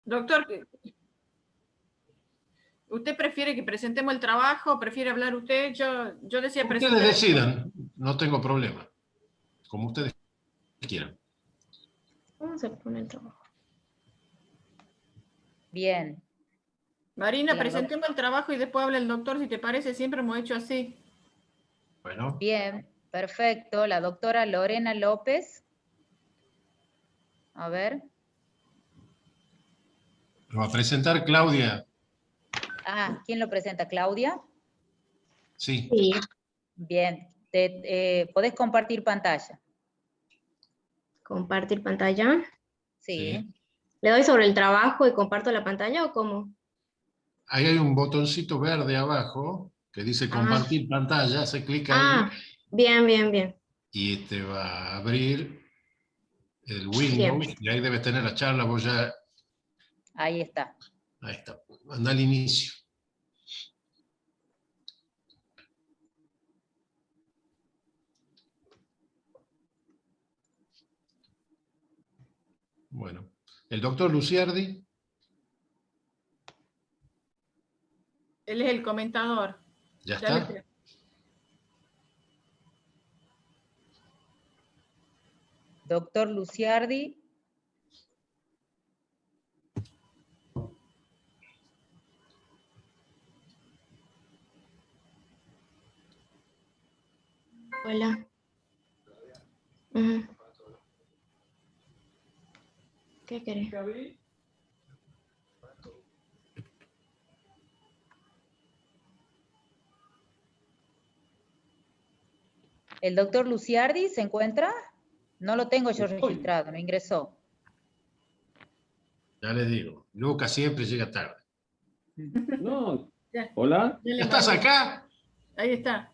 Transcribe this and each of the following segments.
Doctor, ¿usted prefiere que presentemos el trabajo? ¿Prefiere hablar usted? Yo decía presentar. Ustedes decidan, no tengo problema. Como ustedes quieran. Vamos a poner el trabajo. Bien. Marina, La presentemos el trabajo y después habla el doctor, si te parece, siempre hemos hecho así. Bueno, Bien, perfecto. La doctora Lorena López. A ver. lo va a presentar Claudia. Ah, ¿quién lo presenta? ¿Claudia? Sí. Sí. Bien. ¿Podés compartir pantalla? Compartir pantalla. Sí. ¿Le doy sobre el trabajo y comparto la pantalla o cómo? Ahí hay un botoncito verde abajo que dice compartir pantalla, se clica ahí Bien, bien, bien. y te va a abrir el Bien. Windows y ahí debes tener la charla, vos ya... Ahí está. Ahí está, anda al inicio. Bueno, el doctor Luciardi. Él es el comentador. ¿Ya Dale, está? Doctor Luciardi. Hola. Ujú. ¿Qué querés? ¿El doctor Luciardi se encuentra? No lo tengo yo registrado, no ingresó. Ya les digo, Lucas siempre llega tarde. No. Ya. ¿Hola? ¿Ya estás acá? Ahí está.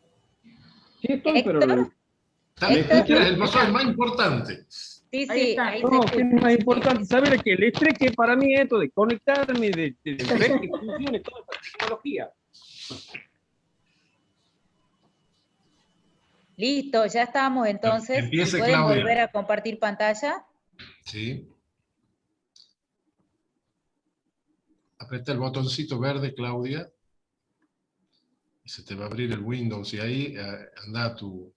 Sí estoy, pero... ¿Me Héctor, escuchas? El paso es más importante. Sí, Ahí sí, está. ahí se No, que es escucha. más importante saber que el estrés que para mí es esto de conectarme, de ver que funcione toda esta tecnología. Listo, ya estamos entonces. Empiece, Si pueden Claudia. volver a compartir pantalla. Sí. Aprieta el botoncito verde, Claudia. Y se te va a abrir el Windows y ahí anda a tu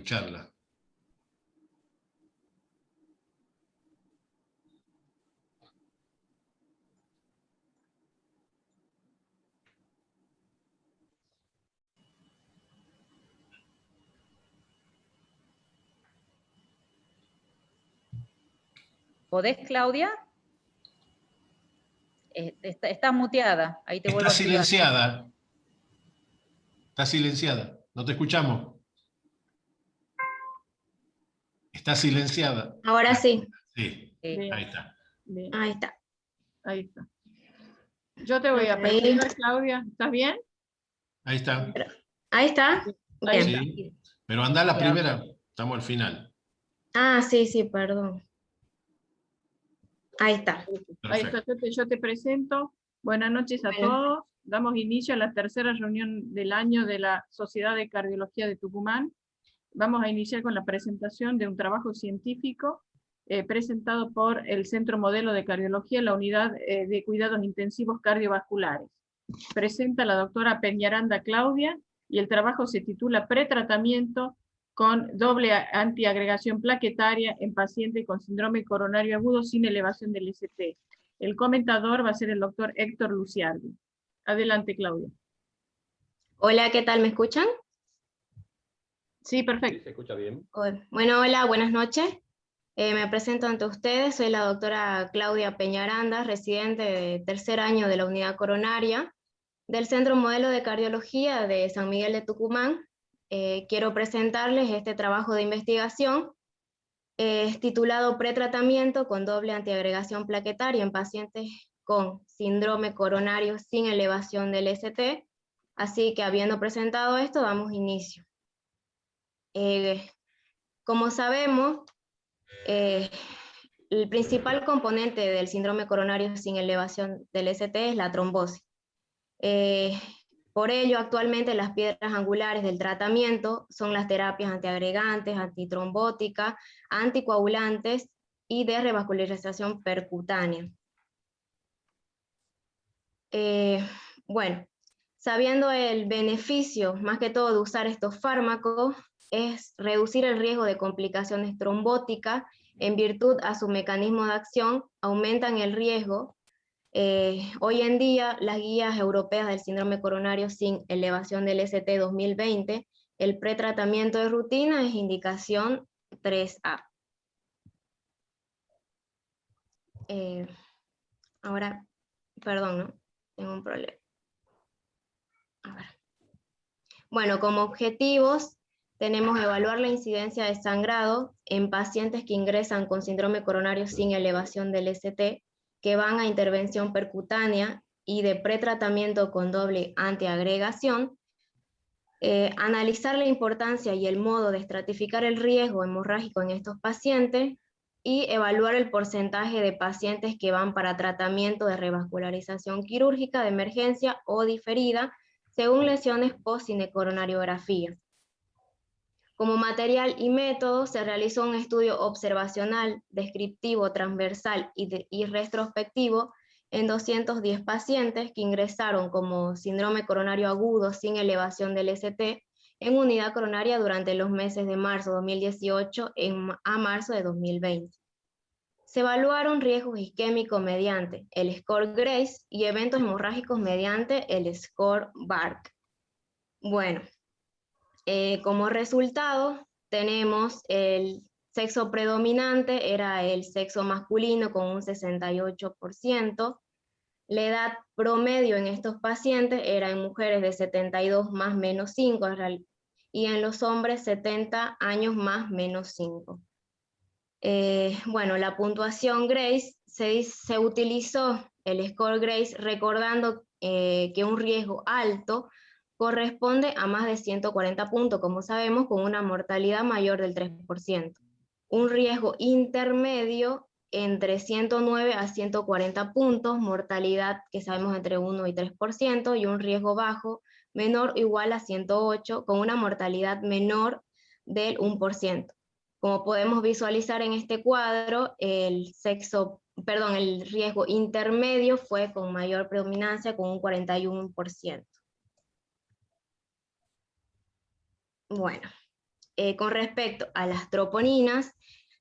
charla. ¿Podés, Claudia? Está muteada. Ahí te vuelvo Está a activar. silenciada. Está silenciada. No te escuchamos. Está silenciada. Ahora sí. Sí, Bien, ahí está. bien. Ahí está. Ahí está. Yo te voy a Ahí. presentar, Claudia. ¿Estás bien? Ahí está. Ahí está. Ahí Bien. está. Sí. Pero anda a la Ya. primera. Estamos al final. Sí, sí, perdón. Ahí está. Ahí está, Perfecto. yo te presento. Buenas noches a Bueno. todos. Damos inicio a la tercera reunión del año de la Sociedad de Cardiología de Tucumán. Vamos a iniciar con la presentación de un trabajo científico presentado por el Centro Modelo de Cardiología, la Unidad de Cuidados Intensivos Cardiovasculares. Presenta la doctora Peñaranda Claudia y el trabajo se titula Pretratamiento con doble antiagregación plaquetaria en pacientes con síndrome coronario agudo sin elevación del ST. El comentador va a ser el doctor Héctor Luciardi. Adelante, Claudia. Hola, ¿qué tal? ¿Me escuchan? Sí, Sí, perfecto. se escucha bien. Bueno, hola, buenas noches. Me presento ante ustedes. Soy la doctora Claudia Peñaranda, residente de tercer año de la unidad coronaria del Centro Modelo de Cardiología de San Miguel de Tucumán. Quiero presentarles este trabajo de investigación titulado Pretratamiento con doble antiagregación plaquetaria en pacientes con síndrome coronario sin elevación del ST. Así que habiendo presentado esto, damos inicio. Como sabemos, el principal componente del síndrome coronario sin elevación del ST es la trombosis. Por ello, actualmente las piedras angulares del tratamiento son las terapias antiagregantes, antitrombóticas, anticoagulantes y de revascularización percutánea. Bueno, sabiendo el beneficio, más que todo, de usar estos fármacos, es reducir el riesgo de complicaciones trombóticas en virtud a su mecanismo de acción, aumentan el riesgo. Hoy en día, las guías europeas del síndrome coronario sin elevación del ST 2020, el pretratamiento de rutina es indicación 3A. Ahora, perdón, ¿no? Tengo un problema. A ver. Bueno, como objetivos tenemos evaluar la incidencia de sangrado en pacientes que ingresan con síndrome coronario sin elevación del ST, que van a intervención percutánea y de pretratamiento con doble antiagregación. Analizar la importancia y el modo de estratificar el riesgo hemorrágico en estos pacientes y evaluar el porcentaje de pacientes que van para tratamiento de revascularización quirúrgica de emergencia o diferida según lesiones post-cinecoronariografía. Como material y método se realizó un estudio observacional, descriptivo, transversal y retrospectivo en 210 pacientes que ingresaron como síndrome coronario agudo sin elevación del ST en unidad coronaria durante los meses de marzo de 2018 a marzo de 2020. Se evaluaron riesgos isquémicos mediante el score Grace y eventos hemorrágicos mediante el score BARC. Bueno, como resultado tenemos el sexo predominante, era el sexo masculino con un 68%. La edad promedio en estos pacientes era en mujeres de 72 más menos 5, y en los hombres 70 años más menos 5. Bueno, la puntuación Grace se utilizó el score Grace recordando que un riesgo alto corresponde a más de 140 puntos, como sabemos, con una mortalidad mayor del 3%. Un riesgo intermedio entre 109 a 140 puntos, mortalidad que sabemos entre 1 y 3%, y un riesgo bajo menor o igual a 108, con una mortalidad menor del 1%. Como podemos visualizar en este cuadro, el riesgo intermedio fue con mayor predominancia, con un 41%. Bueno, con respecto a las troponinas,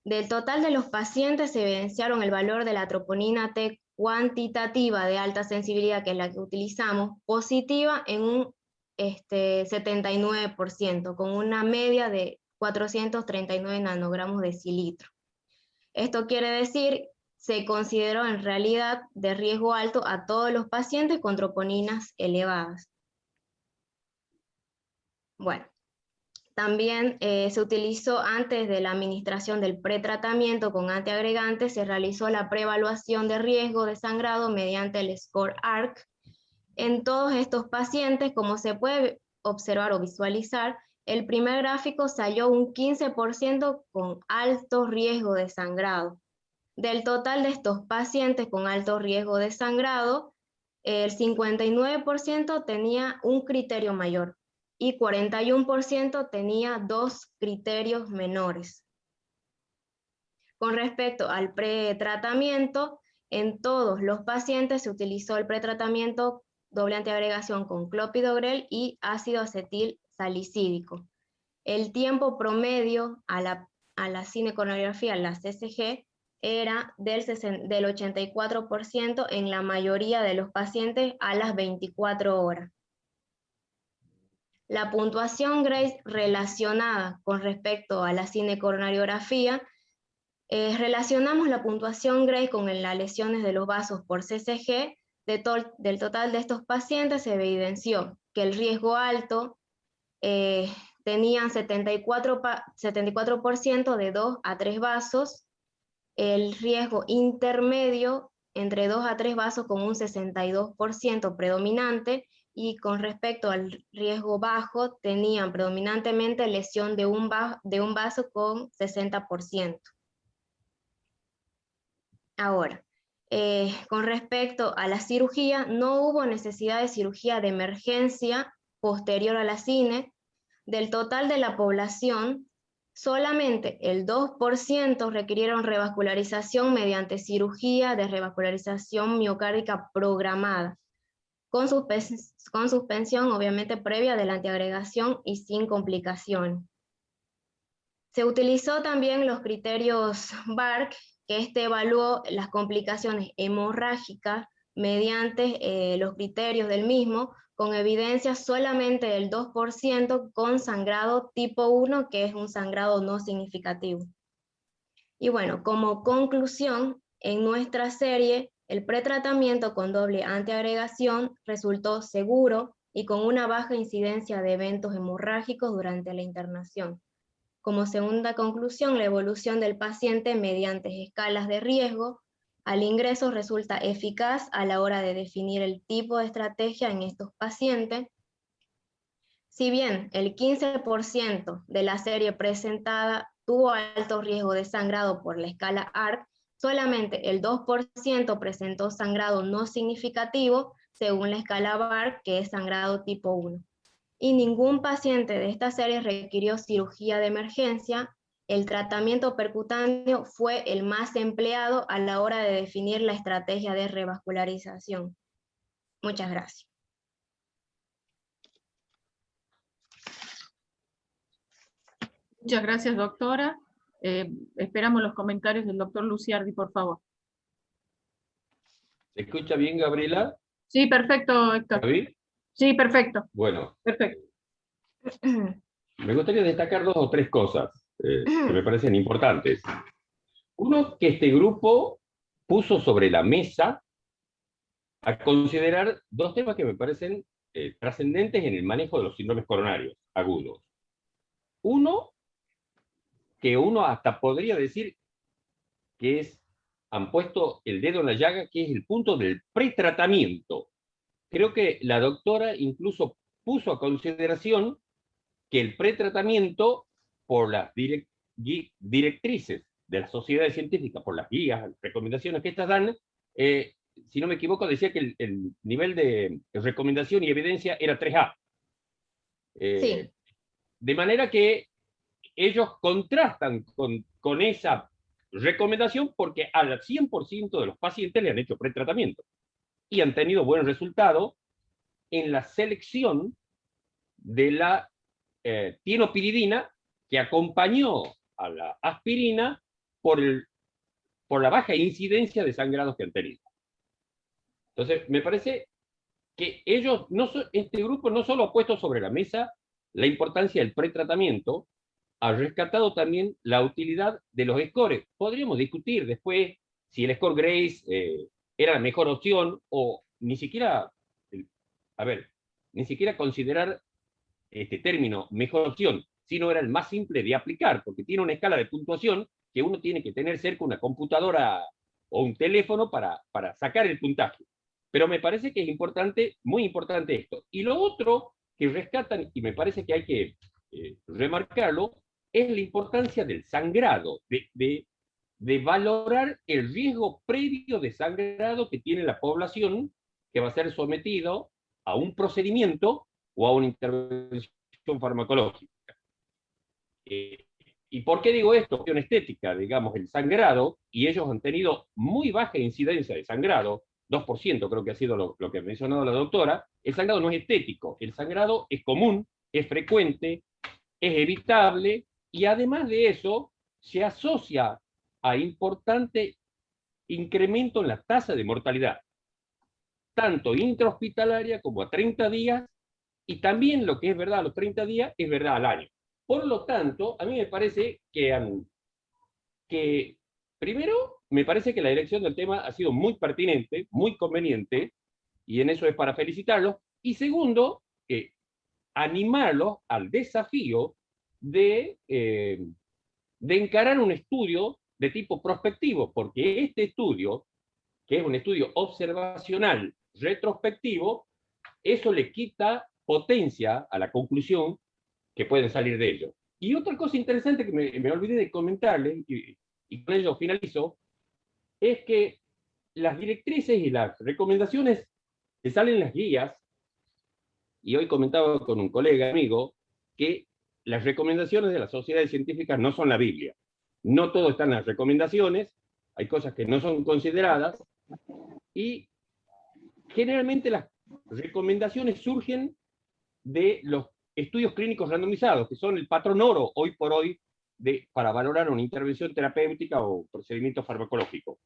del total de los pacientes se evidenciaron el valor de la troponina T cuantitativa de alta sensibilidad, que es la que utilizamos, positiva en un 79%, con una media de 439 nanogramos de decilitro. Esto quiere decir, se consideró en realidad de riesgo alto a todos los pacientes con troponinas elevadas. Bueno, también se utilizó antes de la administración del pretratamiento con antiagregantes, se realizó la preevaluación de riesgo de sangrado mediante el score ARC. En todos estos pacientes, como se puede observar o visualizar, el primer gráfico se halló un 15% con alto riesgo de sangrado. Del total de estos pacientes con alto riesgo de sangrado, el 59% tenía un criterio mayor y 41% tenía 2 criterios menores. Con respecto al pretratamiento, en todos los pacientes se utilizó el pretratamiento doble antiagregación con clopidogrel y ácido acetil salicídico. El tiempo promedio a la cinecoronariografía, la CCG, era del 84% en la mayoría de los pacientes a las 24 horas. La puntuación Grace relacionada con respecto a la cinecoronariografía, relacionamos la puntuación Grace con las lesiones de los vasos por CCG. Del total de estos pacientes se evidenció que el riesgo alto tenían 74% de 2 a 3 vasos, el riesgo intermedio entre 2 a 3 vasos con un 62% predominante, y con respecto al riesgo bajo tenían predominantemente lesión de un vaso con 60%. Ahora, con respecto a la cirugía, no hubo necesidad de cirugía de emergencia posterior a la cine. Del total de la población, solamente el 2% requirieron revascularización mediante cirugía de revascularización miocárdica programada. con suspensión obviamente previa de la antiagregación y sin complicación. Se utilizó también los criterios BARC, que evaluó las complicaciones hemorrágicas mediante los criterios del mismo, con evidencia solamente del 2% con sangrado tipo 1, que es un sangrado no significativo. Y bueno, como conclusión, en nuestra serie, el pretratamiento con doble antiagregación resultó seguro y con una baja incidencia de eventos hemorrágicos durante la internación. Como segunda conclusión, la evolución del paciente mediante escalas de riesgo al ingreso resulta eficaz a la hora de definir el tipo de estrategia en estos pacientes. Si bien el 15% de la serie presentada tuvo alto riesgo de sangrado por la escala ARC, solamente el 2% presentó sangrado no significativo según la escala BARC, que es sangrado tipo 1. Y ningún paciente de esta serie requirió cirugía de emergencia. El tratamiento percutáneo fue el más empleado a la hora de definir la estrategia de revascularización. Muchas gracias. Muchas gracias, doctora. Esperamos los comentarios del doctor Luciardi, por favor. ¿Se escucha bien, Gabriela? Sí, perfecto, Héctor. ¿Gaby? Sí, perfecto. Bueno, Perfecto. me gustaría destacar 2 o 3 cosas que me parecen importantes. Uno, que este grupo puso sobre la mesa a considerar 2 temas que me parecen trascendentes en el manejo de los síndromes coronarios agudos. Uno, que uno hasta podría decir que han puesto el dedo en la llaga, que es el punto del pretratamiento. Creo que la doctora incluso puso a consideración que el pretratamiento, por las directrices de las sociedades científicas, por las guías, recomendaciones que estas dan, si no me equivoco, decía que el nivel de recomendación y evidencia era 3A. Sí. De manera que ellos contrastan con esa recomendación porque al 100% de los pacientes le han hecho pretratamiento y han tenido buen resultado en la selección de la tienopiridina que acompañó a la aspirina por la baja incidencia de sangrados que han tenido. Entonces, me parece que ellos, este grupo no solo ha puesto sobre la mesa la importancia del pretratamiento, ha rescatado también la utilidad de los scores. Podríamos discutir después si el score Grace era la mejor opción o ni siquiera, ni siquiera considerar este término mejor opción, sino era el más simple de aplicar, porque tiene una escala de puntuación que uno tiene que tener cerca una computadora o un teléfono para sacar el puntaje. Pero me parece que es importante, muy importante esto. Y lo otro que rescatan, y me parece que hay que remarcarlo, es la importancia del sangrado, de valorar el riesgo previo de sangrado que tiene la población que va a ser sometido a un procedimiento o a una intervención farmacológica. ¿Y por qué digo esto? En estética, digamos, el sangrado, y ellos han tenido muy baja incidencia de sangrado, 2% creo que ha sido lo que ha mencionado la doctora. El sangrado no es estético, el sangrado es común, es frecuente, es evitable, y además de eso, se asocia a importante incremento en la tasa de mortalidad, tanto intrahospitalaria como a 30 días, y también lo que es verdad a los 30 días es verdad al año. Por lo tanto, a mí me parece que primero, me parece que la dirección del tema ha sido muy pertinente, muy conveniente, y en eso es para felicitarlos. Y segundo, animarlos al desafío de encarar un estudio de tipo prospectivo, porque este estudio, que es un estudio observacional retrospectivo, eso le quita potencia a la conclusión que pueden salir de ello. Y otra cosa interesante que me olvidé de comentarles, y con ello finalizo, es que las directrices y las recomendaciones que salen en las guías, y hoy comentaba con un colega amigo, que las recomendaciones de las sociedades científicas no son la Biblia. No todo está en las recomendaciones, hay cosas que no son consideradas, y generalmente las recomendaciones surgen de los estudios clínicos randomizados, que son el patrón oro hoy por hoy para valorar una intervención terapéutica o procedimiento farmacológico.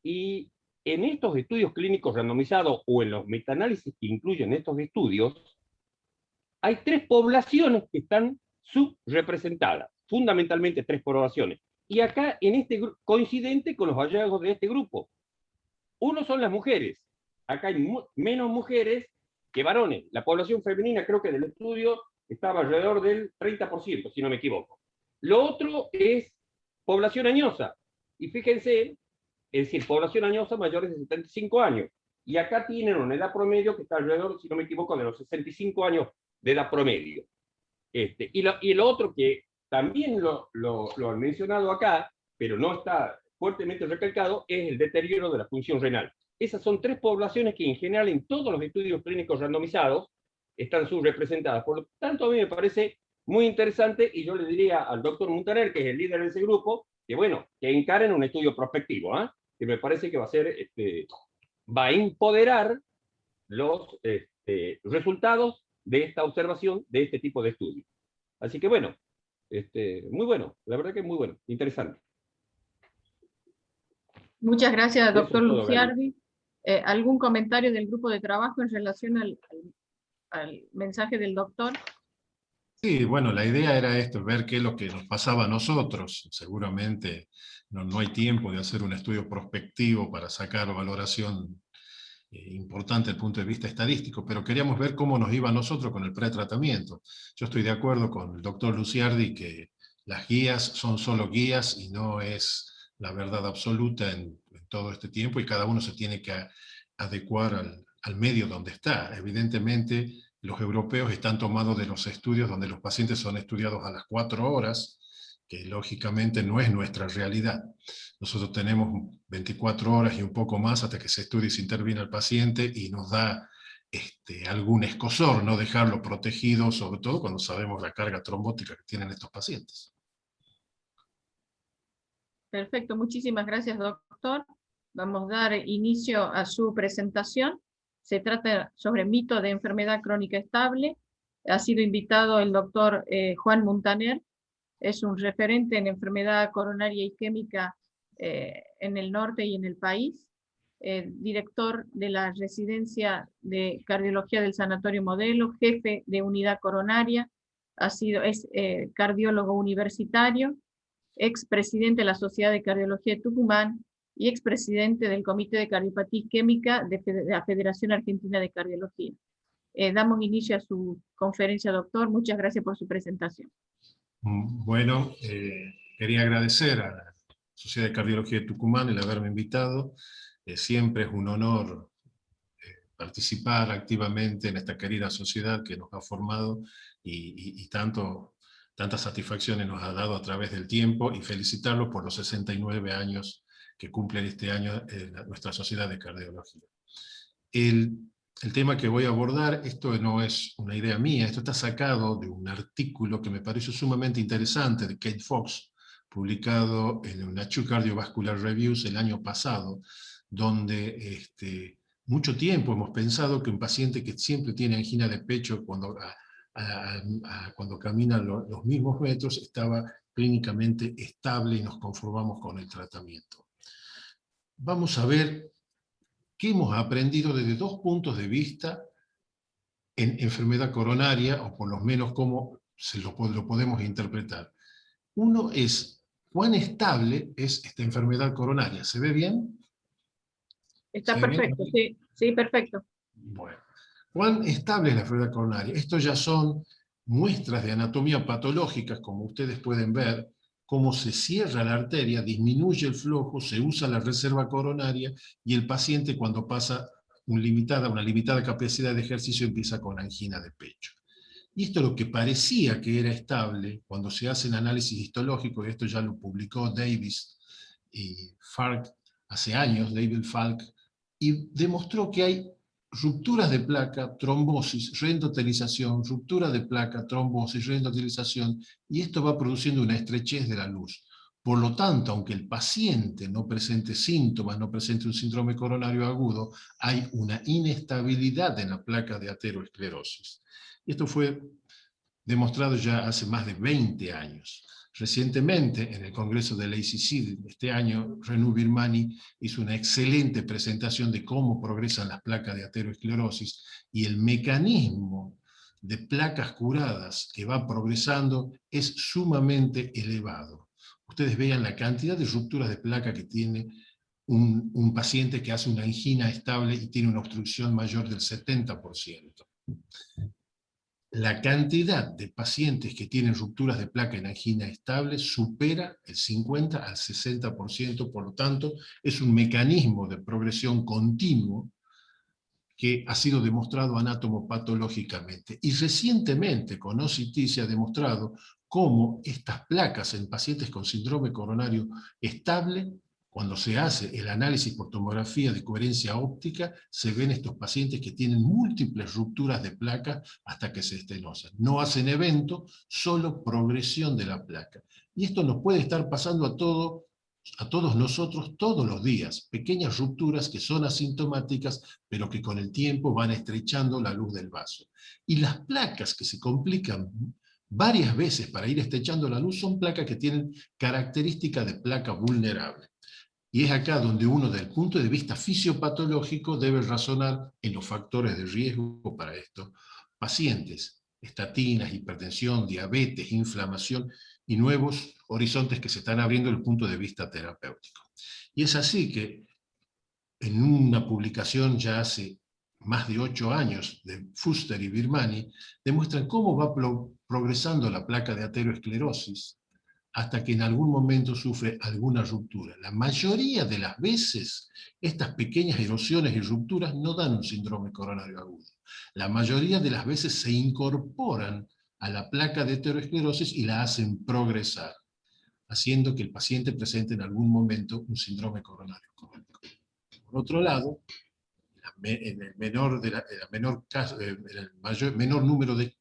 Y en estos estudios clínicos randomizados o en los metaanálisis que incluyen estos estudios, hay 3 poblaciones que están subrepresentadas, fundamentalmente 3 poblaciones. Y acá, en este coincidente con los hallazgos de este grupo. Uno son las mujeres. Acá hay menos mujeres que varones. La población femenina, creo que del estudio, estaba alrededor del 30%, si no me equivoco. Lo otro es población añosa. Y fíjense, es decir, población añosa mayores de 75 años. Y acá tienen una edad promedio que está alrededor, si no me equivoco, de los 65 años de edad promedio. Y lo otro que también lo han mencionado acá, pero no está fuertemente recalcado, es el deterioro de la función renal. Esas son 3 poblaciones que en general en todos los estudios clínicos randomizados están subrepresentadas. Por lo tanto, a mí me parece muy interesante, y yo le diría al doctor Muntaner, que es el líder de ese grupo, que bueno, que encaren un estudio prospectivo, que me parece que va a ser, va a empoderar los resultados de esta observación, de este tipo de estudios. Así que bueno, muy bueno, la verdad que es muy bueno, interesante. Muchas gracias, doctor Eso es todo, Luciardi. ¿Algún comentario del grupo de trabajo en relación al mensaje del doctor? Sí, bueno, la idea era esto, ver qué es lo que nos pasaba a nosotros. Seguramente no hay tiempo de hacer un estudio prospectivo para sacar valoración importante desde el punto de vista estadístico, pero queríamos ver cómo nos iba a nosotros con el pretratamiento. Yo estoy de acuerdo con el doctor Luciardi que las guías son solo guías y no es la verdad absoluta en todo este tiempo, y cada uno se tiene que adecuar al medio donde está. Evidentemente, los europeos están tomados de los estudios donde los pacientes son estudiados a las 4 horas, que lógicamente no es nuestra realidad. Nosotros tenemos 24 horas y un poco más hasta que se estudie y se interviene al paciente, y nos da algún escozor no dejarlo protegido, sobre todo cuando sabemos la carga trombótica que tienen estos pacientes. Perfecto, muchísimas gracias, doctor. Vamos a dar inicio a su presentación. Se trata sobre mito de enfermedad crónica estable. Ha sido invitado el doctor Juan Muntaner. Es un referente en enfermedad coronaria isquémica en el norte y en el país. Director de la residencia de cardiología del Sanatorio Modelo, jefe de unidad coronaria, es cardiólogo universitario, expresidente de la Sociedad de Cardiología de Tucumán y expresidente del Comité de Cardiopatía Isquémica de la Federación Argentina de Cardiología. Damos inicio a su conferencia, doctor. Muchas gracias por su presentación. Bueno, quería agradecer a la Sociedad de Cardiología de Tucumán el haberme invitado. Siempre es un honor participar activamente en esta querida sociedad que nos ha formado y tantas satisfacciones nos ha dado a través del tiempo, y felicitarlos por los 69 años que cumplen este año nuestra Sociedad de Cardiología. El tema que voy a abordar, esto no es una idea mía, esto está sacado de un artículo que me pareció sumamente interesante de Kate Fox, publicado en el Nature Cardiovascular Reviews el año pasado, donde mucho tiempo hemos pensado que un paciente que siempre tiene angina de pecho cuando camina los mismos metros estaba clínicamente estable y nos conformamos con el tratamiento. Vamos a ver qué hemos aprendido desde 2 puntos de vista en enfermedad coronaria, o por lo menos cómo lo podemos interpretar. Uno es cuán estable es esta enfermedad coronaria. ¿Se ve bien? Está perfecto, sí, sí, perfecto. Bueno, ¿cuán estable es la enfermedad coronaria? Estos ya son muestras de anatomía patológicas, como ustedes pueden ver, cómo se cierra la arteria, disminuye el flujo, se usa la reserva coronaria, y el paciente, cuando pasa una limitada capacidad de ejercicio, empieza con angina de pecho. Y esto es lo que parecía que era estable cuando se hacen análisis histológicos, y esto ya lo publicó Davis y Falk hace años, David Falk, y demostró que hay rupturas de placa, trombosis, reendotelización, ruptura de placa, trombosis, reendotelización, y esto va produciendo una estrechez de la luz. Por lo tanto, aunque el paciente no presente síntomas, no presente un síndrome coronario agudo, hay una inestabilidad en la placa de aterosclerosis. Y esto fue demostrado ya hace más de 20 años. Recientemente, en el Congreso del ACC de este año, Renu Virmani hizo una excelente presentación de cómo progresan las placas de aterosclerosis y el mecanismo de placas curadas que va progresando es sumamente elevado. Ustedes vean la cantidad de rupturas de placa que tiene un paciente que hace una angina estable y tiene una obstrucción mayor del 70%. La cantidad de pacientes que tienen rupturas de placa en angina estable supera el 50 al 60%, por lo tanto, es un mecanismo de progresión continuo que ha sido demostrado anatomopatológicamente. Y recientemente con OCT se ha demostrado cómo estas placas en pacientes con síndrome coronario estable, cuando se hace el análisis por tomografía de coherencia óptica, se ven estos pacientes que tienen múltiples rupturas de placa hasta que se estenosan. No hacen evento, solo progresión de la placa. Y esto nos puede estar pasando a todos nosotros todos los días, pequeñas rupturas que son asintomáticas, pero que con el tiempo van estrechando la luz del vaso. Y las placas que se complican varias veces para ir estrechando la luz son placas que tienen características de placa vulnerable. Y es acá donde uno, desde el punto de vista fisiopatológico, debe razonar en los factores de riesgo para estos pacientes. Estatinas, hipertensión, diabetes, inflamación y nuevos horizontes que se están abriendo desde el punto de vista terapéutico. Y es así que en una publicación ya hace más de 8 años de Fuster y Virmani, demuestran cómo va progresando la placa de aterosclerosis hasta que en algún momento sufre alguna ruptura. La mayoría de las veces, estas pequeñas erosiones y rupturas no dan un síndrome coronario agudo. La mayoría de las veces se incorporan a la placa de aterosclerosis y la hacen progresar, haciendo que el paciente presente en algún momento un síndrome coronario crónico. Por otro lado, en el menor número de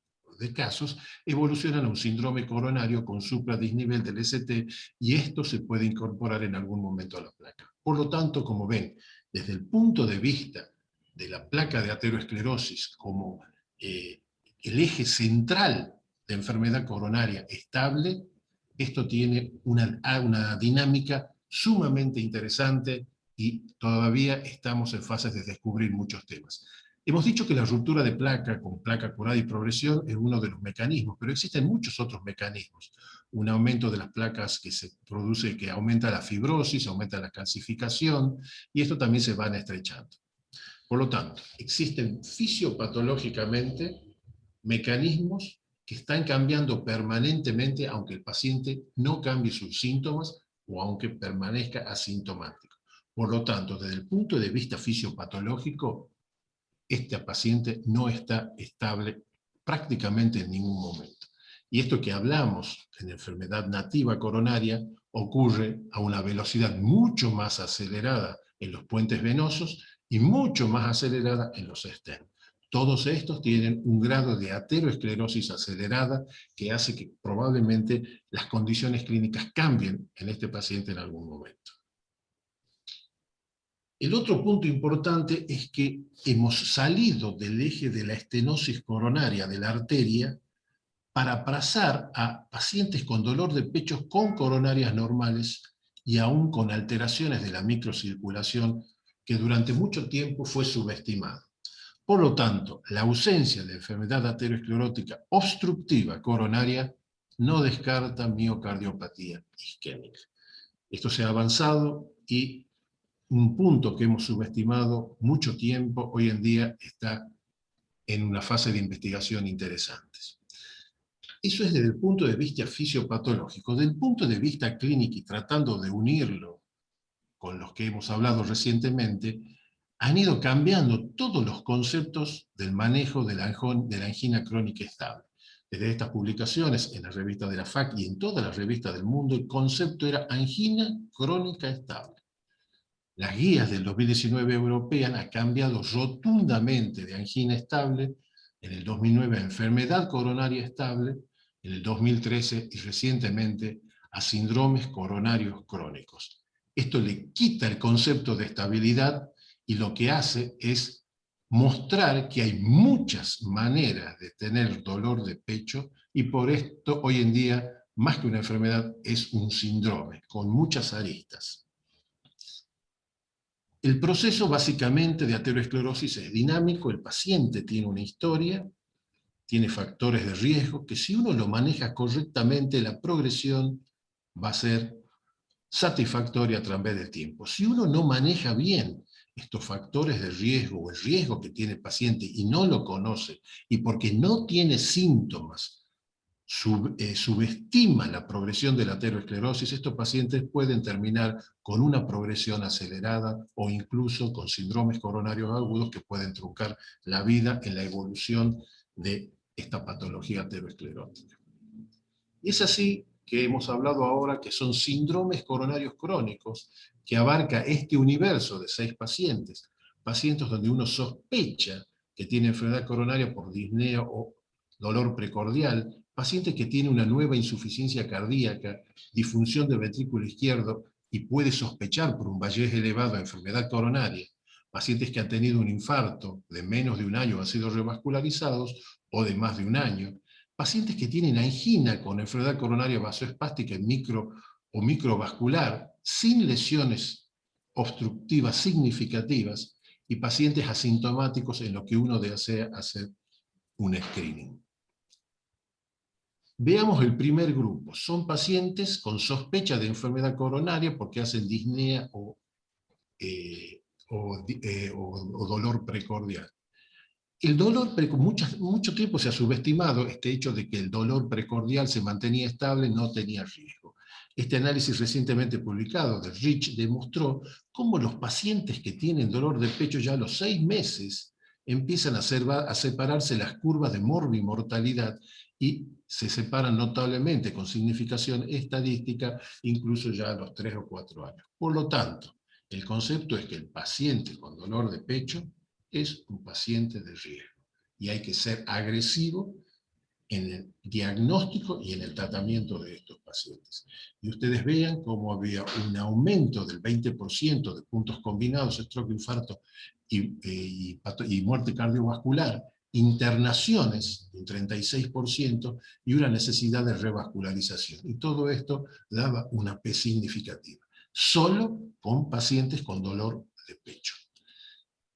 casos, evolucionan a un síndrome coronario con supradisnivel del ST, y esto se puede incorporar en algún momento a la placa. Por lo tanto, como ven, desde el punto de vista de la placa de aterosclerosis como el eje central de enfermedad coronaria estable, esto tiene una dinámica sumamente interesante y todavía estamos en fases de descubrir muchos temas. Hemos dicho que la ruptura de placa con placa curada y progresión es uno de los mecanismos, pero existen muchos otros mecanismos. Un aumento de las placas que se produce, que aumenta la fibrosis, aumenta la calcificación, y esto también se van estrechando. Por lo tanto, existen fisiopatológicamente mecanismos que están cambiando permanentemente, aunque el paciente no cambie sus síntomas o aunque permanezca asintomático. Por lo tanto, desde el punto de vista fisiopatológico, este paciente no está estable prácticamente en ningún momento. Y esto que hablamos en enfermedad nativa coronaria ocurre a una velocidad mucho más acelerada en los puentes venosos y mucho más acelerada en los stents. Todos estos tienen un grado de aterosclerosis acelerada que hace que probablemente las condiciones clínicas cambien en este paciente en algún momento. El otro punto importante es que hemos salido del eje de la estenosis coronaria de la arteria para pasar a pacientes con dolor de pecho con coronarias normales y aún con alteraciones de la microcirculación que durante mucho tiempo fue subestimado. Por lo tanto, la ausencia de enfermedad aterosclerótica obstructiva coronaria no descarta miocardiopatía isquémica. Esto se ha avanzado y un punto que hemos subestimado mucho tiempo, hoy en día está en una fase de investigación interesante. Eso es desde el punto de vista fisiopatológico. Desde el punto de vista clínico, y tratando de unirlo con los que hemos hablado recientemente, han ido cambiando todos los conceptos del manejo de la angina crónica estable. Desde estas publicaciones, en la revista de la FAC y en todas las revistas del mundo, el concepto era angina crónica estable. Las guías del 2019 europeas han cambiado rotundamente de angina estable, en el 2009 a enfermedad coronaria estable, en el 2013 y recientemente a síndromes coronarios crónicos. Esto le quita el concepto de estabilidad y lo que hace es mostrar que hay muchas maneras de tener dolor de pecho y por esto hoy en día, más que una enfermedad, es un síndrome con muchas aristas. El proceso básicamente de aterosclerosis es dinámico, el paciente tiene una historia, tiene factores de riesgo, que si uno lo maneja correctamente, la progresión va a ser satisfactoria a través del tiempo. Si uno no maneja bien estos factores de riesgo o el riesgo que tiene el paciente y no lo conoce, y porque no tiene síntomas, subestima la progresión de la aterosclerosis, estos pacientes pueden terminar con una progresión acelerada o incluso con síndromes coronarios agudos que pueden truncar la vida en la evolución de esta patología aterosclerótica. Y es así que hemos hablado ahora que son síndromes coronarios crónicos, que abarca este universo de 6 pacientes, pacientes donde uno sospecha que tiene enfermedad coronaria por disnea o dolor precordial, pacientes que tienen una nueva insuficiencia cardíaca, disfunción del ventrículo izquierdo y puede sospechar por un Bayes elevado de enfermedad coronaria, pacientes que han tenido un infarto de menos de un año, han sido revascularizados, o de más de un año, pacientes que tienen angina con enfermedad coronaria vasoespástica o microvascular, sin lesiones obstructivas significativas, y pacientes asintomáticos en lo que uno desea hacer un screening. Veamos el primer grupo. Son pacientes con sospecha de enfermedad coronaria porque hacen disnea o dolor precordial. El dolor, mucho tiempo se ha subestimado este hecho de que el dolor precordial se mantenía estable, no tenía riesgo. Este análisis recientemente publicado de Rich demostró cómo los pacientes que tienen dolor de pecho ya a los 6 meses empiezan a separarse las curvas de morbimortalidad y se separan notablemente con significación estadística incluso ya a los 3 o 4 años. Por lo tanto, el concepto es que el paciente con dolor de pecho es un paciente de riesgo y hay que ser agresivo en el diagnóstico y en el tratamiento de estos pacientes. Y ustedes vean cómo había un aumento del 20% de puntos combinados, stroke, infarto y muerte cardiovascular, internaciones, un 36%, y una necesidad de revascularización. Y todo esto daba una P significativa, solo con pacientes con dolor de pecho.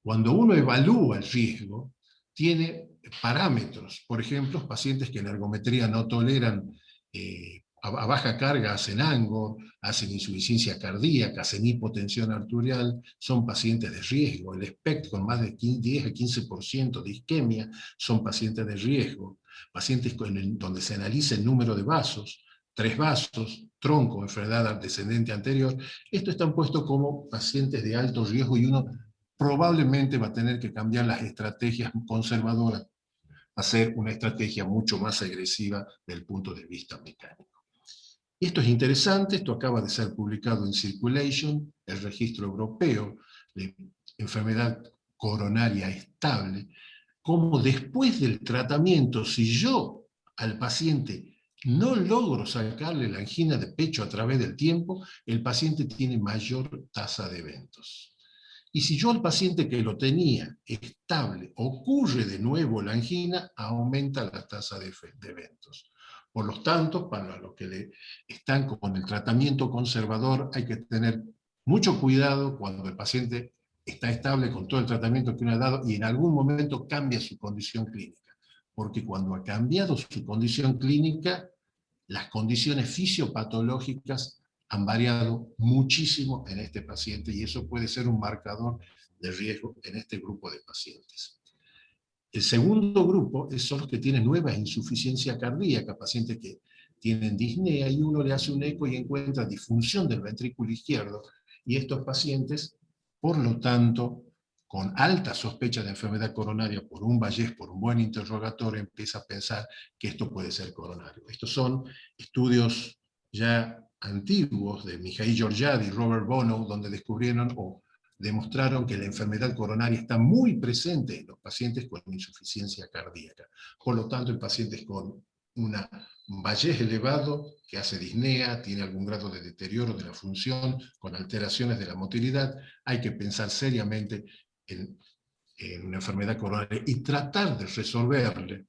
Cuando uno evalúa el riesgo, tiene parámetros. Por ejemplo, pacientes que en ergometría no toleran a baja carga hacen ANGO, hacen insuficiencia cardíaca, hacen hipotensión arterial, son pacientes de riesgo. El SPECT con más de 10 a 15% de isquemia son pacientes de riesgo. Pacientes donde se analiza el número de vasos, 3 vasos, tronco, enfermedad descendente anterior, estos están puestos como pacientes de alto riesgo y uno probablemente va a tener que cambiar las estrategias conservadoras, hacer una estrategia mucho más agresiva desde el punto de vista mecánico. Esto es interesante, esto acaba de ser publicado en Circulation, el registro europeo de enfermedad coronaria estable, como después del tratamiento, si yo al paciente no logro sacarle la angina de pecho a través del tiempo, el paciente tiene mayor tasa de eventos. Y si yo al paciente que lo tenía estable ocurre de nuevo la angina, aumenta la tasa de eventos. Por lo tanto, para los que están con el tratamiento conservador, hay que tener mucho cuidado cuando el paciente está estable con todo el tratamiento que uno ha dado y en algún momento cambia su condición clínica. Porque cuando ha cambiado su condición clínica, las condiciones fisiopatológicas han variado muchísimo en este paciente y eso puede ser un marcador de riesgo en este grupo de pacientes. El segundo grupo son los que tienen nueva insuficiencia cardíaca, pacientes que tienen disnea y uno le hace un eco y encuentra disfunción del ventrículo izquierdo y estos pacientes, por lo tanto, con alta sospecha de enfermedad coronaria por un Bayes, por un buen interrogatorio, empieza a pensar que esto puede ser coronario. Estos son estudios ya antiguos de Mikhail Georgiadis y Robert Bonow, donde descubrieron o demostraron que la enfermedad coronaria está muy presente en los pacientes con insuficiencia cardíaca. Por lo tanto, en pacientes con un vallez elevado que hace disnea, tiene algún grado de deterioro de la función, con alteraciones de la motilidad, hay que pensar seriamente en una enfermedad coronaria y tratar de resolverle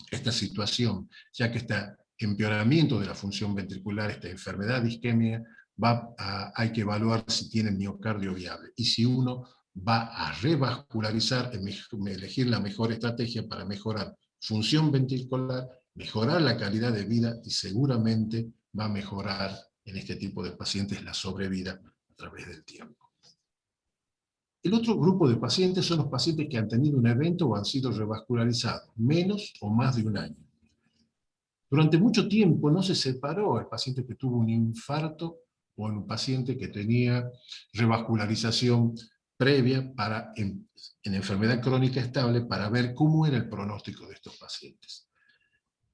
esta situación, ya que este empeoramiento de la función ventricular, esta enfermedad de isquemia, hay que evaluar si tiene miocardio viable, y si uno va a revascularizar, elegir la mejor estrategia para mejorar función ventricular, mejorar la calidad de vida, y seguramente va a mejorar en este tipo de pacientes la sobrevida a través del tiempo. El otro grupo de pacientes son los pacientes que han tenido un evento o han sido revascularizados, menos o más de un año. Durante mucho tiempo no se separó el paciente que tuvo un infarto o un paciente que tenía revascularización previa en enfermedad crónica estable, para ver cómo era el pronóstico de estos pacientes.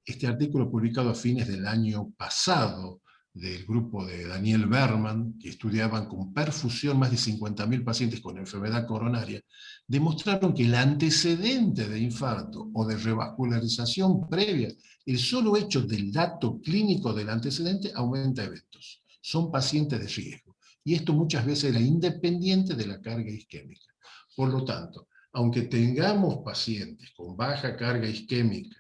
Este artículo publicado a fines del año pasado del grupo de Daniel Berman, que estudiaban con perfusión más de 50.000 pacientes con enfermedad coronaria, demostraron que el antecedente de infarto o de revascularización previa, el solo hecho del dato clínico del antecedente, aumenta eventos. Son pacientes de riesgo. Y esto muchas veces era independiente de la carga isquémica. Por lo tanto, aunque tengamos pacientes con baja carga isquémica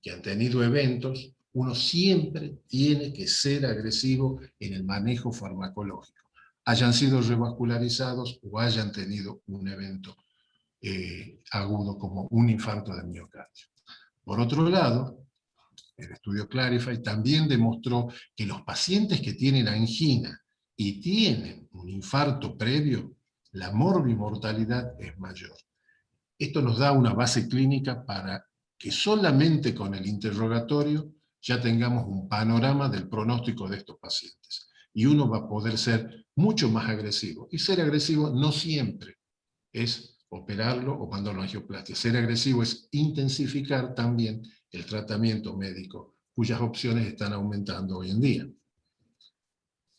que han tenido eventos, uno siempre tiene que ser agresivo en el manejo farmacológico, hayan sido revascularizados o hayan tenido un evento agudo como un infarto de miocardio. Por otro lado, el estudio Clarify también demostró que los pacientes que tienen angina y tienen un infarto previo, la morbimortalidad es mayor. Esto nos da una base clínica para que solamente con el interrogatorio ya tengamos un panorama del pronóstico de estos pacientes. Y uno va a poder ser mucho más agresivo. Y ser agresivo no siempre es operarlo o mandarlo a angioplastia. Ser agresivo es intensificar también el tratamiento médico, cuyas opciones están aumentando hoy en día.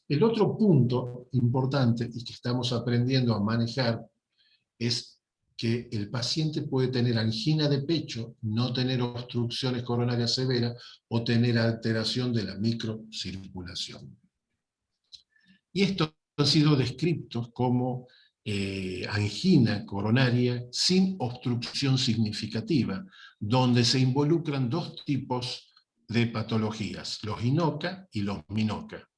El otro punto importante y que estamos aprendiendo a manejar es que el paciente puede tener angina de pecho, no tener obstrucciones coronarias severas o tener alteración de la microcirculación. Y estos han sido descritos como angina coronaria sin obstrucción significativa, donde se involucran dos tipos de patologías, los INOCA y los MINOCA.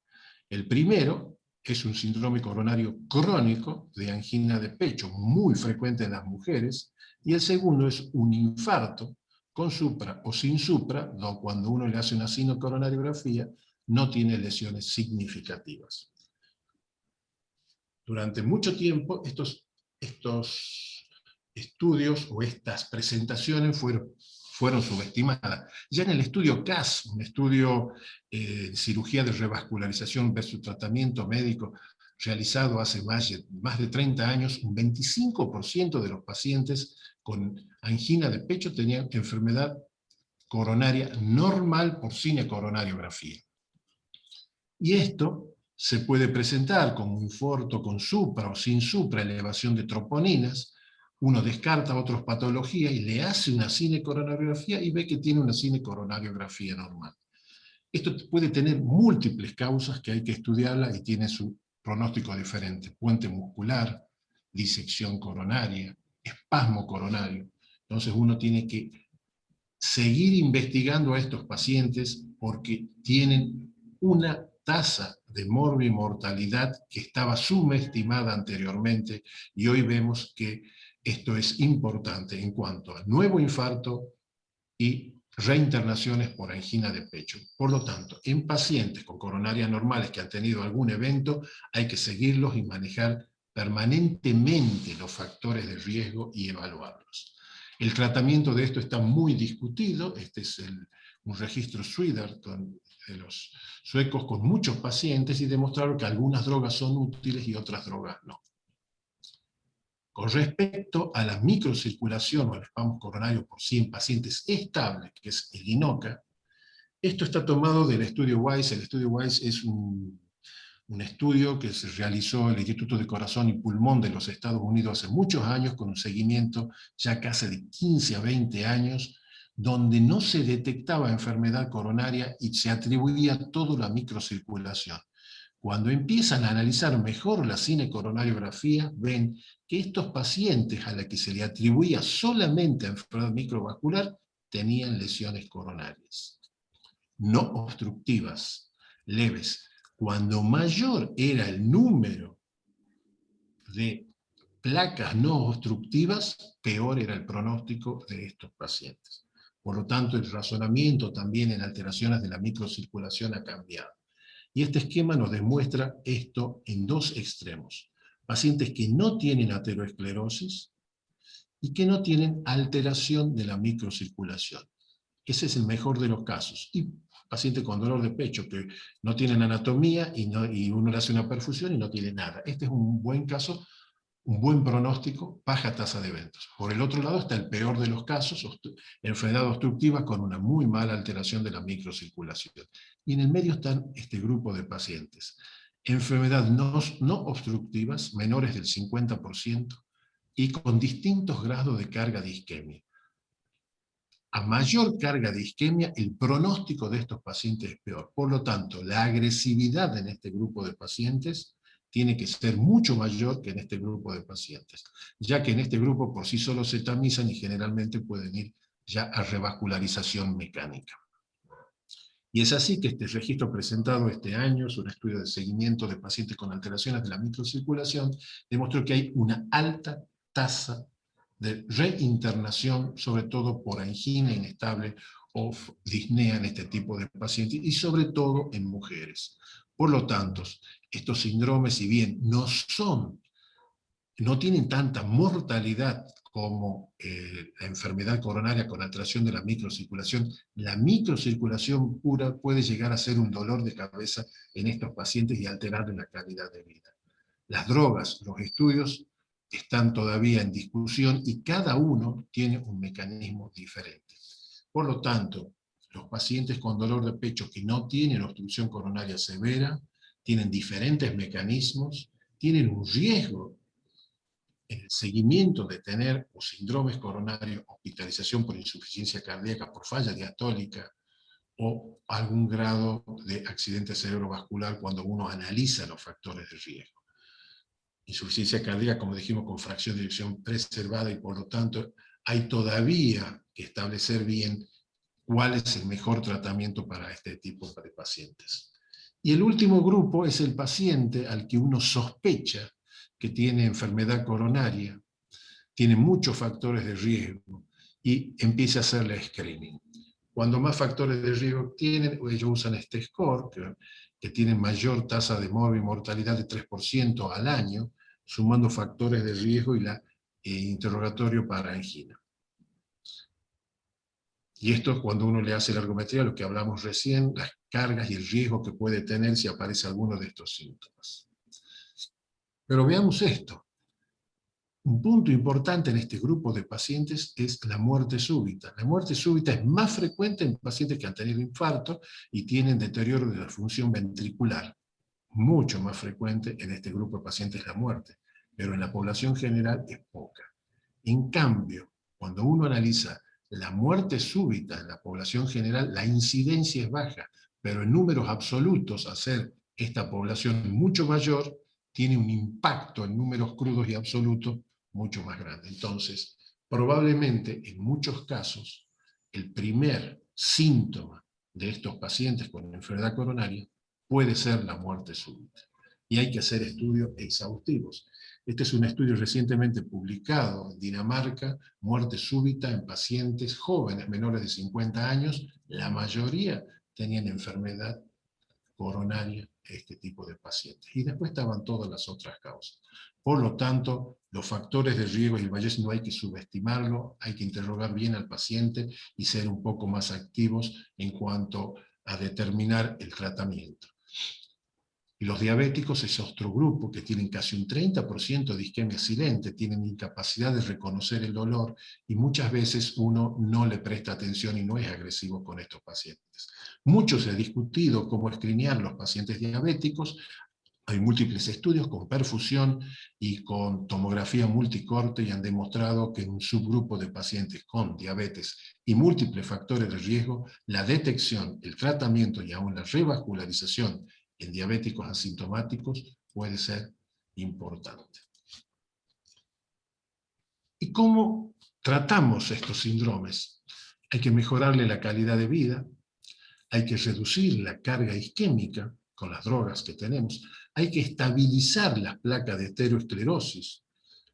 El primero es un síndrome coronario crónico de angina de pecho, muy frecuente en las mujeres, y el segundo es un infarto con supra o sin supra, cuando uno le hace una sinocoronariografía, no tiene lesiones significativas. Durante mucho tiempo estos estudios o estas presentaciones fueron subestimadas. Ya en el estudio CAS, un estudio en cirugía de revascularización versus tratamiento médico realizado hace más de 30 años, un 25% de los pacientes con angina de pecho tenían enfermedad coronaria normal por cinecoronariografía. Y esto se puede presentar como un infarto con supra o sin supra, elevación de troponinas. Uno descarta otras patologías y le hace una cinecoronariografía y ve que tiene una cinecoronariografía normal. Esto puede tener múltiples causas que hay que estudiarla y tiene su pronóstico diferente. Puente muscular, disección coronaria, espasmo coronario. Entonces uno tiene que seguir investigando a estos pacientes porque tienen una tasa de morbimortalidad que estaba subestimada anteriormente, y hoy vemos que esto es importante en cuanto a nuevo infarto y reinternaciones por angina de pecho. Por lo tanto, en pacientes con coronarias normales que han tenido algún evento, hay que seguirlos y manejar permanentemente los factores de riesgo y evaluarlos. El tratamiento de esto está muy discutido. Este es un registro Swidart de los suecos con muchos pacientes, y demostraron que algunas drogas son útiles y otras drogas no. Con respecto a la microcirculación o al espasmo coronario por 100 pacientes estables, que es el INOCA, esto está tomado del estudio WISE. El estudio WISE es un estudio que se realizó en el Instituto de Corazón y Pulmón de los Estados Unidos hace muchos años, con un seguimiento ya casi de 15 a 20 años, donde no se detectaba enfermedad coronaria y se atribuía todo a la microcirculación. Cuando empiezan a analizar mejor la cinecoronariografía, ven que estos pacientes a los que se le atribuía solamente enfermedad microvascular tenían lesiones coronarias, no obstructivas, leves. Cuando mayor era el número de placas no obstructivas, peor era el pronóstico de estos pacientes. Por lo tanto, el razonamiento también en alteraciones de la microcirculación ha cambiado. Y este esquema nos demuestra esto en dos extremos. Pacientes que no tienen ateroesclerosis y que no tienen alteración de la microcirculación. Ese es el mejor de los casos. Y pacientes con dolor de pecho que no tienen anatomía y uno le hace una perfusión y no tiene nada. Este es un buen caso, un buen pronóstico, baja tasa de eventos. Por el otro lado está el peor de los casos, enfermedad obstructiva con una muy mala alteración de la microcirculación. Y en el medio están este grupo de pacientes. Enfermedad no obstructivas, menores del 50%, y con distintos grados de carga de isquemia. A mayor carga de isquemia, el pronóstico de estos pacientes es peor. Por lo tanto, la agresividad en este grupo de pacientes tiene que ser mucho mayor que en este grupo de pacientes, ya que en este grupo por sí solo se tamizan y generalmente pueden ir ya a revascularización mecánica. Y es así que este registro presentado este año, es un estudio de seguimiento de pacientes con alteraciones de la microcirculación, demostró que hay una alta tasa de reinternación, sobre todo por angina inestable o disnea en este tipo de pacientes, y sobre todo en mujeres. Por lo tanto, estos síndromes, si bien no tienen tanta mortalidad como la enfermedad coronaria con alteración de la microcirculación pura puede llegar a ser un dolor de cabeza en estos pacientes y alterarle la calidad de vida. Las drogas, los estudios están todavía en discusión y cada uno tiene un mecanismo diferente. Por lo tanto, los pacientes con dolor de pecho que no tienen obstrucción coronaria severa tienen diferentes mecanismos, tienen un riesgo en el seguimiento de tener o síndromes coronarios, hospitalización por insuficiencia cardíaca, por falla diastólica, o algún grado de accidente cerebrovascular cuando uno analiza los factores de riesgo. Insuficiencia cardíaca, como dijimos, con fracción de eyección preservada, y por lo tanto hay todavía que establecer bien cuál es el mejor tratamiento para este tipo de pacientes. Y el último grupo es el paciente al que uno sospecha que tiene enfermedad coronaria, tiene muchos factores de riesgo, y empieza a hacerle screening. Cuando más factores de riesgo tienen, ellos usan este score, que tiene mayor tasa de mortalidad de 3% al año, sumando factores de riesgo y la interrogatorio para angina. Y esto es cuando uno le hace la ergometría, lo que hablamos recién, las cargas y el riesgo que puede tener si aparece alguno de estos síntomas. Pero veamos esto. Un punto importante en este grupo de pacientes es la muerte súbita. La muerte súbita es más frecuente en pacientes que han tenido infarto y tienen deterioro de la función ventricular. Mucho más frecuente en este grupo de pacientes la muerte, pero en la población general es poca. En cambio, cuando uno analiza la muerte súbita en la población general, la incidencia es baja, pero en números absolutos, al ser esta población mucho mayor, tiene un impacto en números crudos y absolutos mucho más grande. Entonces, probablemente en muchos casos, el primer síntoma de estos pacientes con enfermedad coronaria puede ser la muerte súbita. Y hay que hacer estudios exhaustivos. Este es un estudio recientemente publicado en Dinamarca, muerte súbita en pacientes jóvenes menores de 50 años, la mayoría tenían enfermedad coronaria, este tipo de pacientes. Y después estaban todas las otras causas. Por lo tanto, los factores de riesgo y el Bayes no hay que subestimarlo, hay que interrogar bien al paciente y ser un poco más activos en cuanto a determinar el tratamiento. Y los diabéticos es otro grupo que tienen casi un 30% de isquemia silente, tienen incapacidad de reconocer el dolor y muchas veces uno no le presta atención y no es agresivo con estos pacientes. Mucho se ha discutido cómo escreenear los pacientes diabéticos. Hay múltiples estudios con perfusión y con tomografía multicorte y han demostrado que en un subgrupo de pacientes con diabetes y múltiples factores de riesgo, la detección, el tratamiento y aún la revascularización en diabéticos asintomáticos puede ser importante. ¿Y cómo tratamos estos síndromes? Hay que mejorarle la calidad de vida, hay que reducir la carga isquémica con las drogas que tenemos, hay que estabilizar las placas de aterosclerosis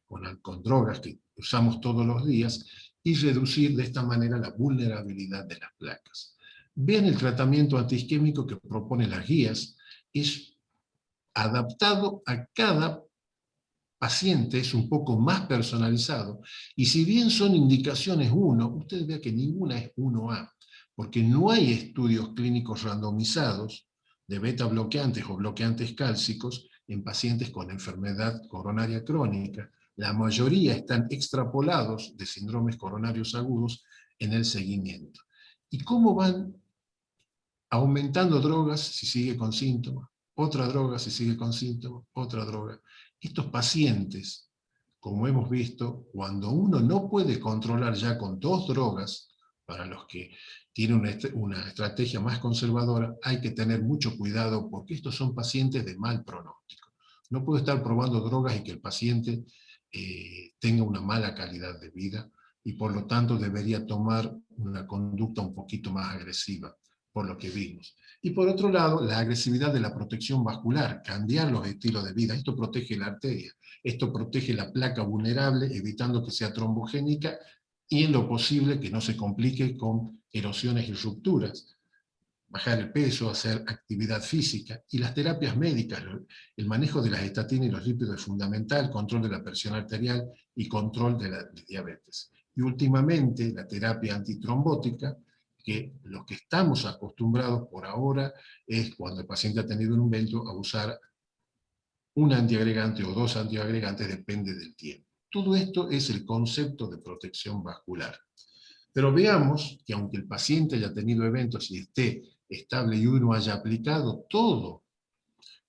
con drogas que usamos todos los días y reducir de esta manera la vulnerabilidad de las placas. Vean el tratamiento antiisquémico que proponen las guías, es adaptado a cada paciente, es un poco más personalizado, y si bien son indicaciones 1, ustedes vean que ninguna es 1A, porque no hay estudios clínicos randomizados de beta bloqueantes o bloqueantes cálcicos en pacientes con enfermedad coronaria crónica. La mayoría están extrapolados de síndromes coronarios agudos en el seguimiento. ¿Y cómo van aumentando drogas si sigue con síntomas? Otra droga si sigue con síntomas, otra droga. Estos pacientes, como hemos visto, cuando uno no puede controlar ya con 2 drogas, para los que tienen una estrategia más conservadora, hay que tener mucho cuidado porque estos son pacientes de mal pronóstico. No puedo estar probando drogas y que el paciente tenga una mala calidad de vida, y por lo tanto debería tomar una conducta un poquito más agresiva, por lo que vimos. Y por otro lado, la agresividad de la protección vascular, cambiar los estilos de vida. Esto protege la arteria, esto protege la placa vulnerable, evitando que sea trombogénica, y en lo posible que no se complique con erosiones y rupturas. Bajar el peso, hacer actividad física, y las terapias médicas, el manejo de las estatinas y los lípidos es fundamental, control de la presión arterial y control de la diabetes. Y últimamente, la terapia antitrombótica, que lo que estamos acostumbrados por ahora es cuando el paciente ha tenido un evento a usar un antiagregante o 2 antiagregantes, depende del tiempo. Todo esto es el concepto de protección vascular. Pero veamos que aunque el paciente haya tenido eventos y esté estable y uno haya aplicado toda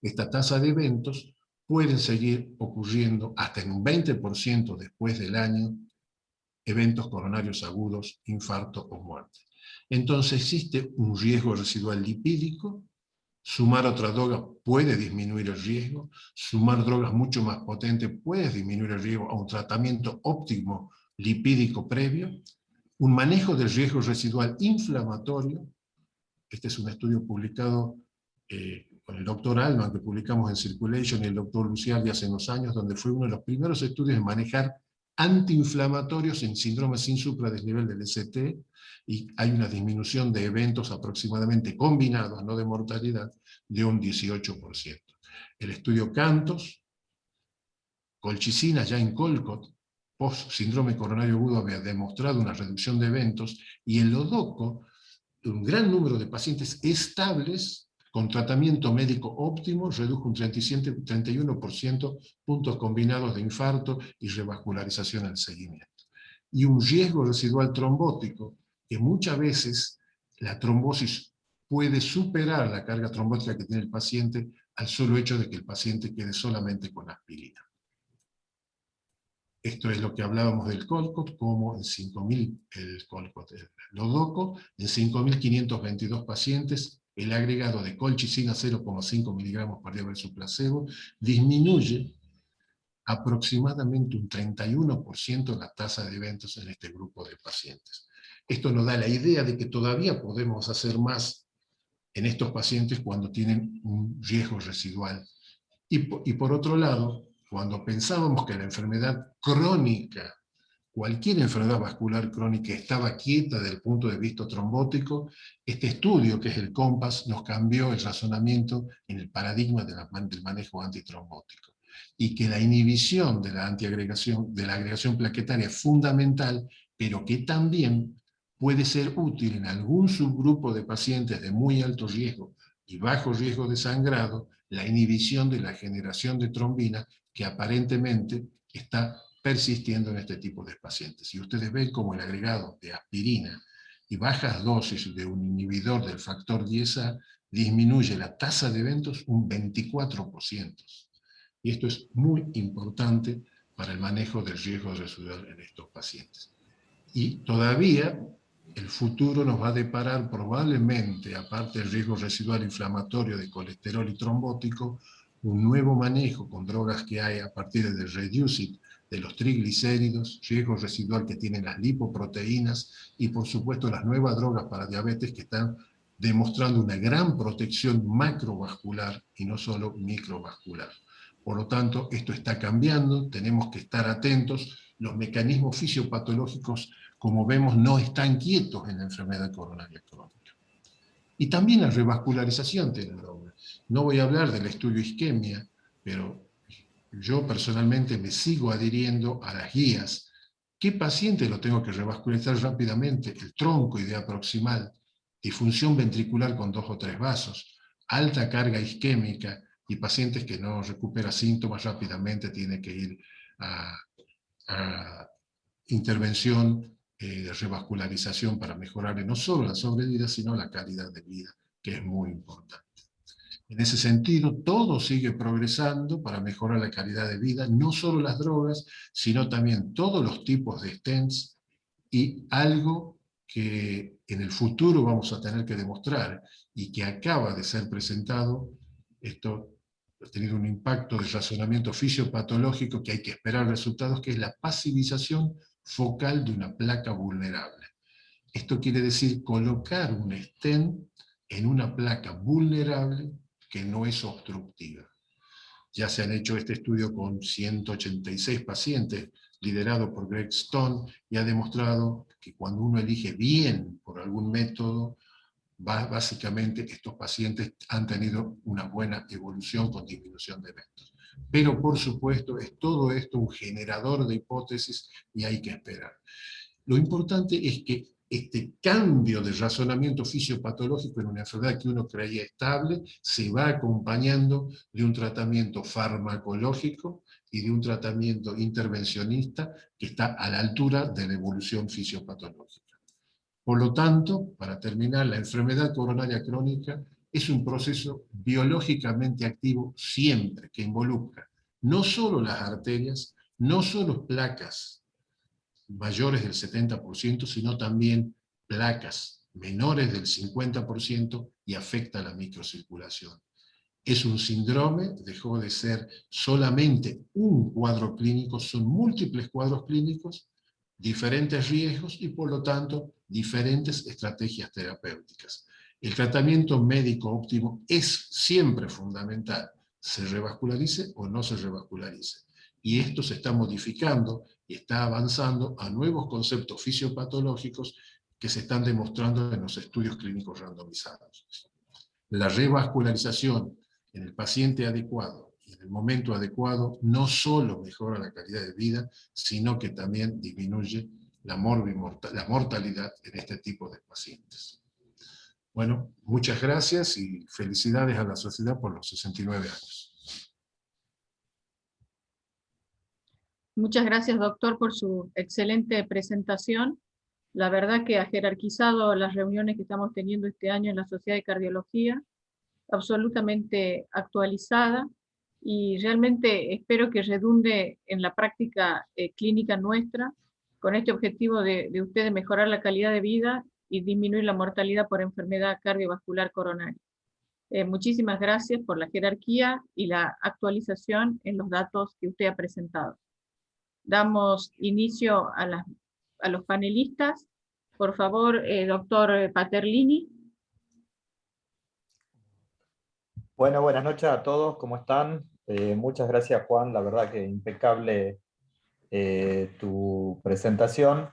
esta tasa de eventos, pueden seguir ocurriendo hasta en un 20% después del año eventos coronarios agudos, infarto o muerte. Entonces existe un riesgo residual lipídico. Sumar otra droga puede disminuir el riesgo, sumar drogas mucho más potentes puede disminuir el riesgo a un tratamiento óptimo lipídico previo, un manejo del riesgo residual inflamatorio. Este es un estudio publicado con el doctor Alman, que publicamos en Circulation, y el doctor Luciardi hace unos años, donde fue uno de los primeros estudios en manejar antiinflamatorios en síndrome sin supradesnivel del ST, y hay una disminución de eventos aproximadamente combinados, no de mortalidad, de un 18%. El estudio Cantos, colchicina ya en Colcott, post síndrome coronario agudo, había demostrado una reducción de eventos, y el Lodoco, un gran número de pacientes estables con tratamiento médico óptimo, redujo un 31% puntos combinados de infarto y revascularización al seguimiento. Y un riesgo residual trombótico, que muchas veces la trombosis puede superar la carga trombótica que tiene el paciente al solo hecho de que el paciente quede solamente con aspirina. Esto es lo que hablábamos del Colcott, como en 5.000, el Lodoco, en 5.522 pacientes, el agregado de colchicina 0,5 miligramos por día versus placebo disminuye aproximadamente un 31% la tasa de eventos en este grupo de pacientes. Esto nos da la idea de que todavía podemos hacer más en estos pacientes cuando tienen un riesgo residual. Y por otro lado, cuando pensábamos que la enfermedad crónica, cualquier enfermedad vascular crónica, estaba quieta desde el punto de vista trombótico, este estudio, que es el COMPAS, nos cambió el razonamiento en el paradigma del manejo antitrombótico. Y que la inhibición de la antiagregación, de la agregación plaquetaria es fundamental, pero que también puede ser útil en algún subgrupo de pacientes de muy alto riesgo y bajo riesgo de sangrado, la inhibición de la generación de trombina, que aparentemente está persistiendo en este tipo de pacientes. Y ustedes ven como el agregado de aspirina y bajas dosis de un inhibidor del factor 10A disminuye la tasa de eventos un 24%. Y esto es muy importante para el manejo del riesgo residual en estos pacientes. Y todavía el futuro nos va a deparar probablemente, aparte del riesgo residual inflamatorio de colesterol y trombótico, un nuevo manejo con drogas que hay a partir del reducing de los triglicéridos, riesgo residual que tienen las lipoproteínas y por supuesto las nuevas drogas para diabetes que están demostrando una gran protección macrovascular y no solo microvascular. Por lo tanto, esto está cambiando, tenemos que estar atentos. Los mecanismos fisiopatológicos, como vemos, no están quietos en la enfermedad coronaria crónica. Y también la revascularización tiene nombre. No voy a hablar del estudio isquemia, pero yo personalmente me sigo adhiriendo a las guías. ¿Qué paciente lo tengo que revascularizar rápidamente? El tronco idea proximal, disfunción ventricular con 2 o 3 vasos, alta carga isquémica, y pacientes que no recuperan síntomas rápidamente tienen que ir a intervención de revascularización para mejorar no solo la sobrevida, sino la calidad de vida, que es muy importante. En ese sentido, todo sigue progresando para mejorar la calidad de vida, no solo las drogas, sino también todos los tipos de stents, y algo que en el futuro vamos a tener que demostrar, y que acaba de ser presentado, esto ha tenido un impacto de razonamiento fisiopatológico que hay que esperar resultados, que es la pasivización focal de una placa vulnerable. Esto quiere decir colocar un stent en una placa vulnerable que no es obstructiva. Ya se han hecho este estudio con 186 pacientes, liderado por Greg Stone, y ha demostrado que cuando uno elige bien por algún método, básicamente estos pacientes han tenido una buena evolución con disminución de eventos. Pero por supuesto es todo esto un generador de hipótesis y hay que esperar. Lo importante es que este cambio de razonamiento fisiopatológico en una enfermedad que uno creía estable se va acompañando de un tratamiento farmacológico y de un tratamiento intervencionista que está a la altura de la evolución fisiopatológica. Por lo tanto, para terminar, la enfermedad coronaria crónica es un proceso biológicamente activo siempre, que involucra no solo las arterias, no solo placas mayores del 70%, sino también placas menores del 50% y afecta a la microcirculación. Es un síndrome, dejó de ser solamente un cuadro clínico, son múltiples cuadros clínicos, diferentes riesgos y por lo tanto diferentes estrategias terapéuticas. El tratamiento médico óptimo es siempre fundamental, se revascularice o no se revascularice. Y esto se está modificando y está avanzando a nuevos conceptos fisiopatológicos que se están demostrando en los estudios clínicos randomizados. La revascularización en el paciente adecuado y en el momento adecuado no solo mejora la calidad de vida, sino que también disminuye la mortalidad en este tipo de pacientes. Bueno, muchas gracias y felicidades a la sociedad por los 69 años. Muchas gracias, doctor, por su excelente presentación. La verdad que ha jerarquizado las reuniones que estamos teniendo este año en la Sociedad de Cardiología, absolutamente actualizada, y realmente espero que redunde en la práctica clínica nuestra, con este objetivo de ustedes mejorar la calidad de vida y disminuir la mortalidad por enfermedad cardiovascular coronaria. Muchísimas gracias por la jerarquía y la actualización en los datos que usted ha presentado. Damos inicio a los panelistas. Por favor, doctor Paterlini. Bueno, buenas noches a todos, ¿cómo están? Muchas gracias, Juan, la verdad que impecable tu presentación.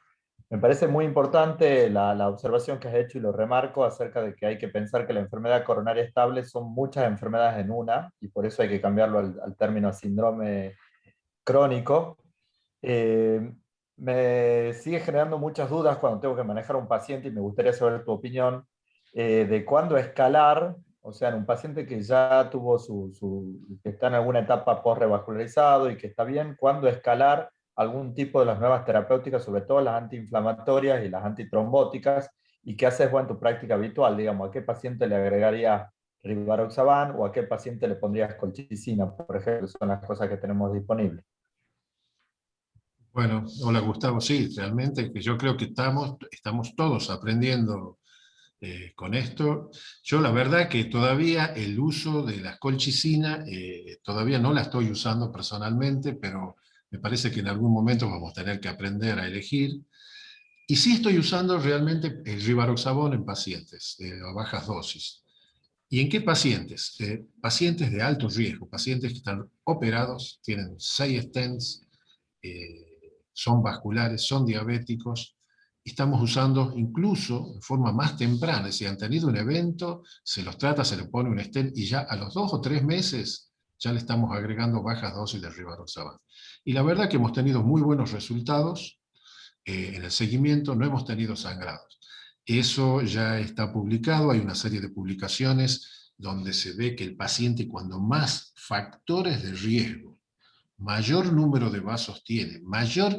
Me parece muy importante la observación que has hecho y lo remarco acerca de que hay que pensar que la enfermedad coronaria estable son muchas enfermedades en una, y por eso hay que cambiarlo al término síndrome crónico. Me sigue generando muchas dudas cuando tengo que manejar a un paciente y me gustaría saber tu opinión de cuándo escalar, o sea, en un paciente que ya tuvo que está en alguna etapa post-revascularizado y que está bien, cuándo escalar algún tipo de las nuevas terapéuticas, sobre todo las antiinflamatorias y las antitrombóticas, y qué haces vos en tu práctica habitual, digamos, a qué paciente le agregarías rivaroxaban o a qué paciente le pondrías colchicina, por ejemplo? Son las cosas que tenemos disponibles. Bueno, hola Gustavo, sí, realmente que yo creo que estamos todos aprendiendo con esto. Yo la verdad que todavía el uso de la colchicina, todavía no la estoy usando personalmente, pero me parece que en algún momento vamos a tener que aprender a elegir. Y sí estoy usando realmente el rivaroxaban en pacientes a bajas dosis. ¿Y en qué pacientes? Pacientes de alto riesgo, pacientes que están operados, tienen 6 stents, son vasculares, son diabéticos. Estamos usando incluso en forma más temprana, si han tenido un evento, se los trata, se le pone un stent y ya a los 2 o 3 meses ya le estamos agregando bajas dosis de rivaroxaban. Y la verdad que hemos tenido muy buenos resultados en el seguimiento, no hemos tenido sangrados. Eso ya está publicado, hay una serie de publicaciones donde se ve que el paciente, cuando más factores de riesgo, mayor número de vasos tiene, mayor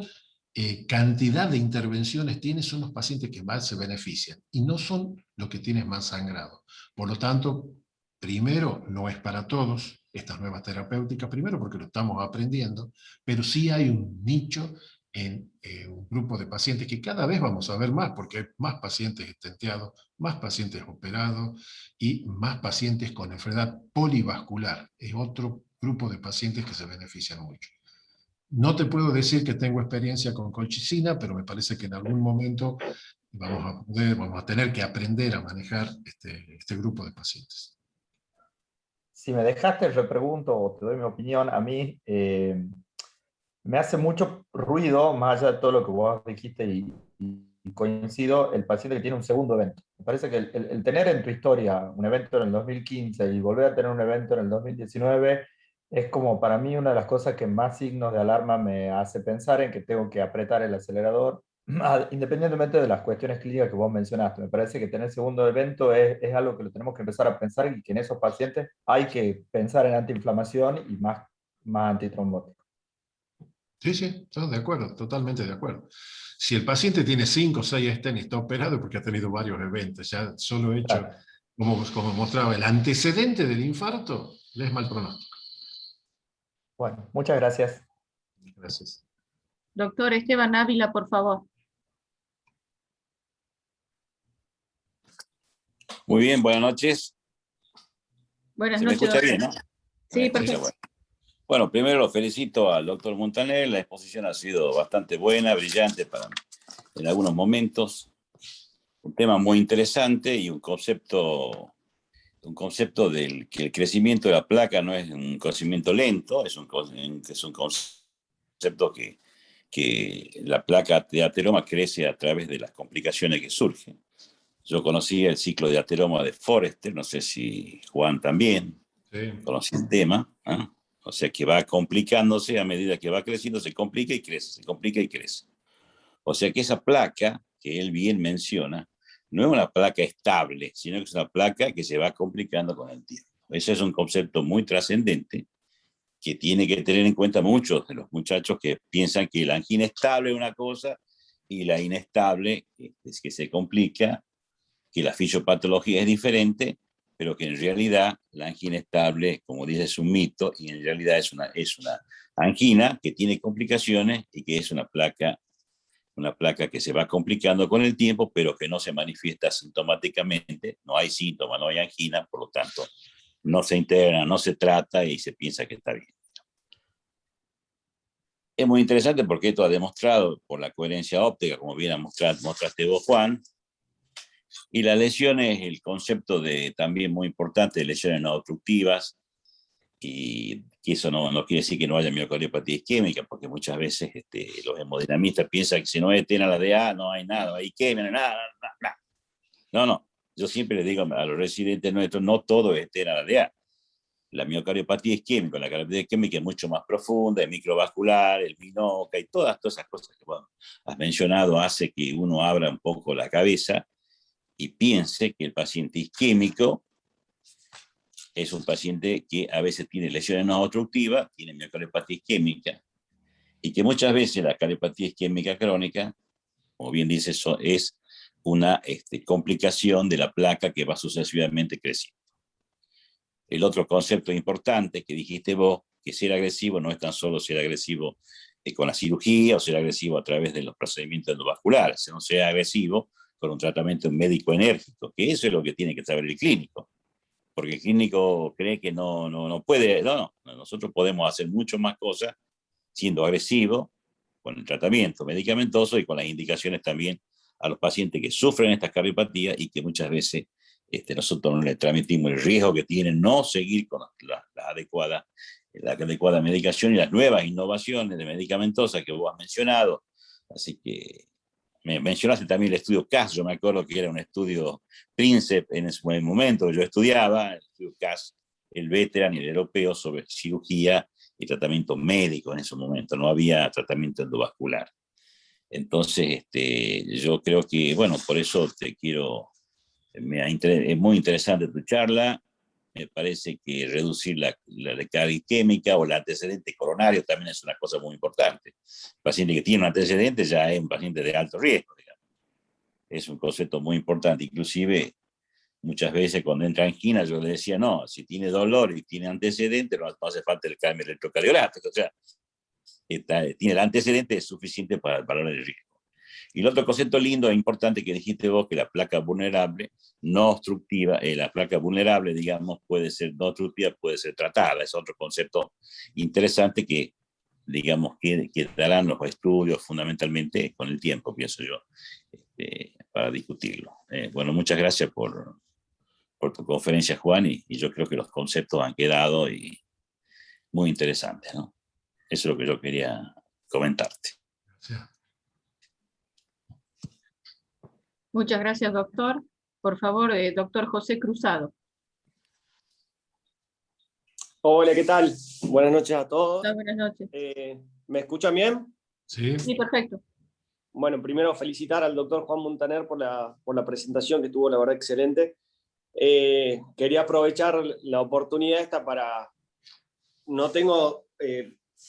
cantidad de intervenciones tiene, son los pacientes que más se benefician, y no son los que tienen más sangrado. Por lo tanto, primero, no es para todos estas nuevas terapéuticas, primero porque lo estamos aprendiendo, pero sí hay un nicho en un grupo de pacientes que cada vez vamos a ver más, porque hay más pacientes estenteados, más pacientes operados y más pacientes con enfermedad polivascular. Es otro grupo de pacientes que se benefician mucho. No te puedo decir que tengo experiencia con colchicina, pero me parece que en algún momento vamos a tener que aprender a manejar este grupo de pacientes. Si me dejaste, repregunto o te doy mi opinión. A mí me hace mucho ruido, más allá de todo lo que vos dijiste y coincido, el paciente que tiene un segundo evento. Me parece que el tener en tu historia un evento en el 2015 y volver a tener un evento en el 2019 es como para mí una de las cosas que más signos de alarma me hace pensar en que tengo que apretar el acelerador, independientemente de las cuestiones clínicas que vos mencionaste. Me parece que tener segundo evento es algo que lo tenemos que empezar a pensar y que en esos pacientes hay que pensar en antiinflamación y más antitrombótico. Sí, sí, estoy de acuerdo, totalmente de acuerdo. Si el paciente tiene 5 o 6 stents y está operado, porque ha tenido varios eventos, ya solo hecho, Claro. como mostraba, el antecedente del infarto, le es mal pronóstico. Bueno, muchas gracias. Gracias. Doctor Esteban Ávila, por favor. Muy bien, buenas noches. Buenas ¿Se me noches, escucha doctor. bien, no? Sí, perfecto. Bueno, primero lo felicito al doctor Montaner. La exposición ha sido bastante buena, brillante en algunos momentos. Un tema muy interesante y un concepto del que el crecimiento de la placa no es un crecimiento lento, es un concepto que la placa de ateroma crece a través de las complicaciones que surgen. Yo conocí el ciclo de ateroma de Forrester, no sé si Juan también conocí el tema, ¿eh? O sea que va complicándose a medida que va creciendo, se complica y crece, se complica y crece. O sea que esa placa que él bien menciona no es una placa estable, sino que es una placa que se va complicando con el tiempo. Ese es un concepto muy trascendente que tiene que tener en cuenta muchos de los muchachos que piensan que la angina estable es una cosa y la inestable es que se complica, que la fisiopatología es diferente, pero que en realidad la angina estable, como dice, es un mito y en realidad es una angina que tiene complicaciones y que es una placa que se va complicando con el tiempo, pero que no se manifiesta sintomáticamente, no hay síntomas, no hay angina, por lo tanto, no se interna, no se trata y se piensa que está bien. Es muy interesante porque esto ha demostrado por la coherencia óptica, como bien mostraste vos, Juan, y las lesiones, el concepto también muy importante de lesiones no obstructivas, y que eso no quiere decir que no haya miocardiopatía isquémica, porque muchas veces los hemodinamistas piensan que si no es TENA la DA, no hay nada, no hay isquemia, no hay nada. No. Yo siempre les digo a los residentes nuestros, no todo es TENA la DA. La miocardiopatía isquémica, la cardiopatía isquémica es mucho más profunda, es microvascular, el MINOCA y todas esas cosas que has mencionado hace que uno abra un poco la cabeza y piense que el paciente isquémico es un paciente que a veces tiene lesiones no obstructivas, tiene miocardiopatía isquémica, y que muchas veces la cardiopatía isquémica crónica, como bien dice, es una complicación de la placa que va sucesivamente creciendo. El otro concepto importante que dijiste vos, que ser agresivo no es tan solo ser agresivo con la cirugía o ser agresivo a través de los procedimientos endovasculares, sino ser agresivo con un tratamiento médico enérgico, que eso es lo que tiene que saber el clínico. Porque el clínico cree que no puede, nosotros podemos hacer mucho más cosas siendo agresivo con el tratamiento medicamentoso y con las indicaciones también a los pacientes que sufren estas cardiopatías y que muchas veces nosotros no les transmitimos el riesgo que tienen no seguir con la adecuada medicación y las nuevas innovaciones de medicamentosas que vos has mencionado. Así que me mencionaste también el estudio CAS, yo me acuerdo que era un estudio Princeps en ese momento, yo estudiaba el estudio CAS, el veteran y el europeo sobre cirugía y tratamiento médico en ese momento, no había tratamiento endovascular. Entonces, yo creo que, bueno, por eso es muy interesante tu charla. Me parece que reducir la carga isquémica o el antecedente coronario también es una cosa muy importante. El paciente que tiene un antecedente ya es un paciente de alto riesgo, digamos. Es un concepto muy importante. Inclusive, muchas veces cuando entra angina, yo le decía, no, si tiene dolor y tiene antecedente, no hace falta el cambio electrocardiográfico. O sea, tiene el antecedente, es suficiente para el valor del riesgo. Y el otro concepto lindo e importante que dijiste vos, que la placa vulnerable, no obstructiva, la placa vulnerable, digamos, puede ser no obstructiva, puede ser tratada. Es otro concepto interesante que, digamos, que darán los estudios fundamentalmente con el tiempo, pienso yo, para discutirlo. Bueno, muchas gracias por tu conferencia, Juan, y yo creo que los conceptos han quedado muy interesantes, ¿no? Eso es lo que yo quería comentarte. Gracias. Muchas gracias, doctor. Por favor, doctor José Cruzado. Hola, ¿qué tal? Buenas noches a todos. Hola, buenas noches. ¿Me escuchan bien? Sí. Sí, perfecto. Bueno, primero felicitar al doctor Juan Montaner por la presentación que tuvo, la verdad, excelente. Quería aprovechar la oportunidad esta para... No tengo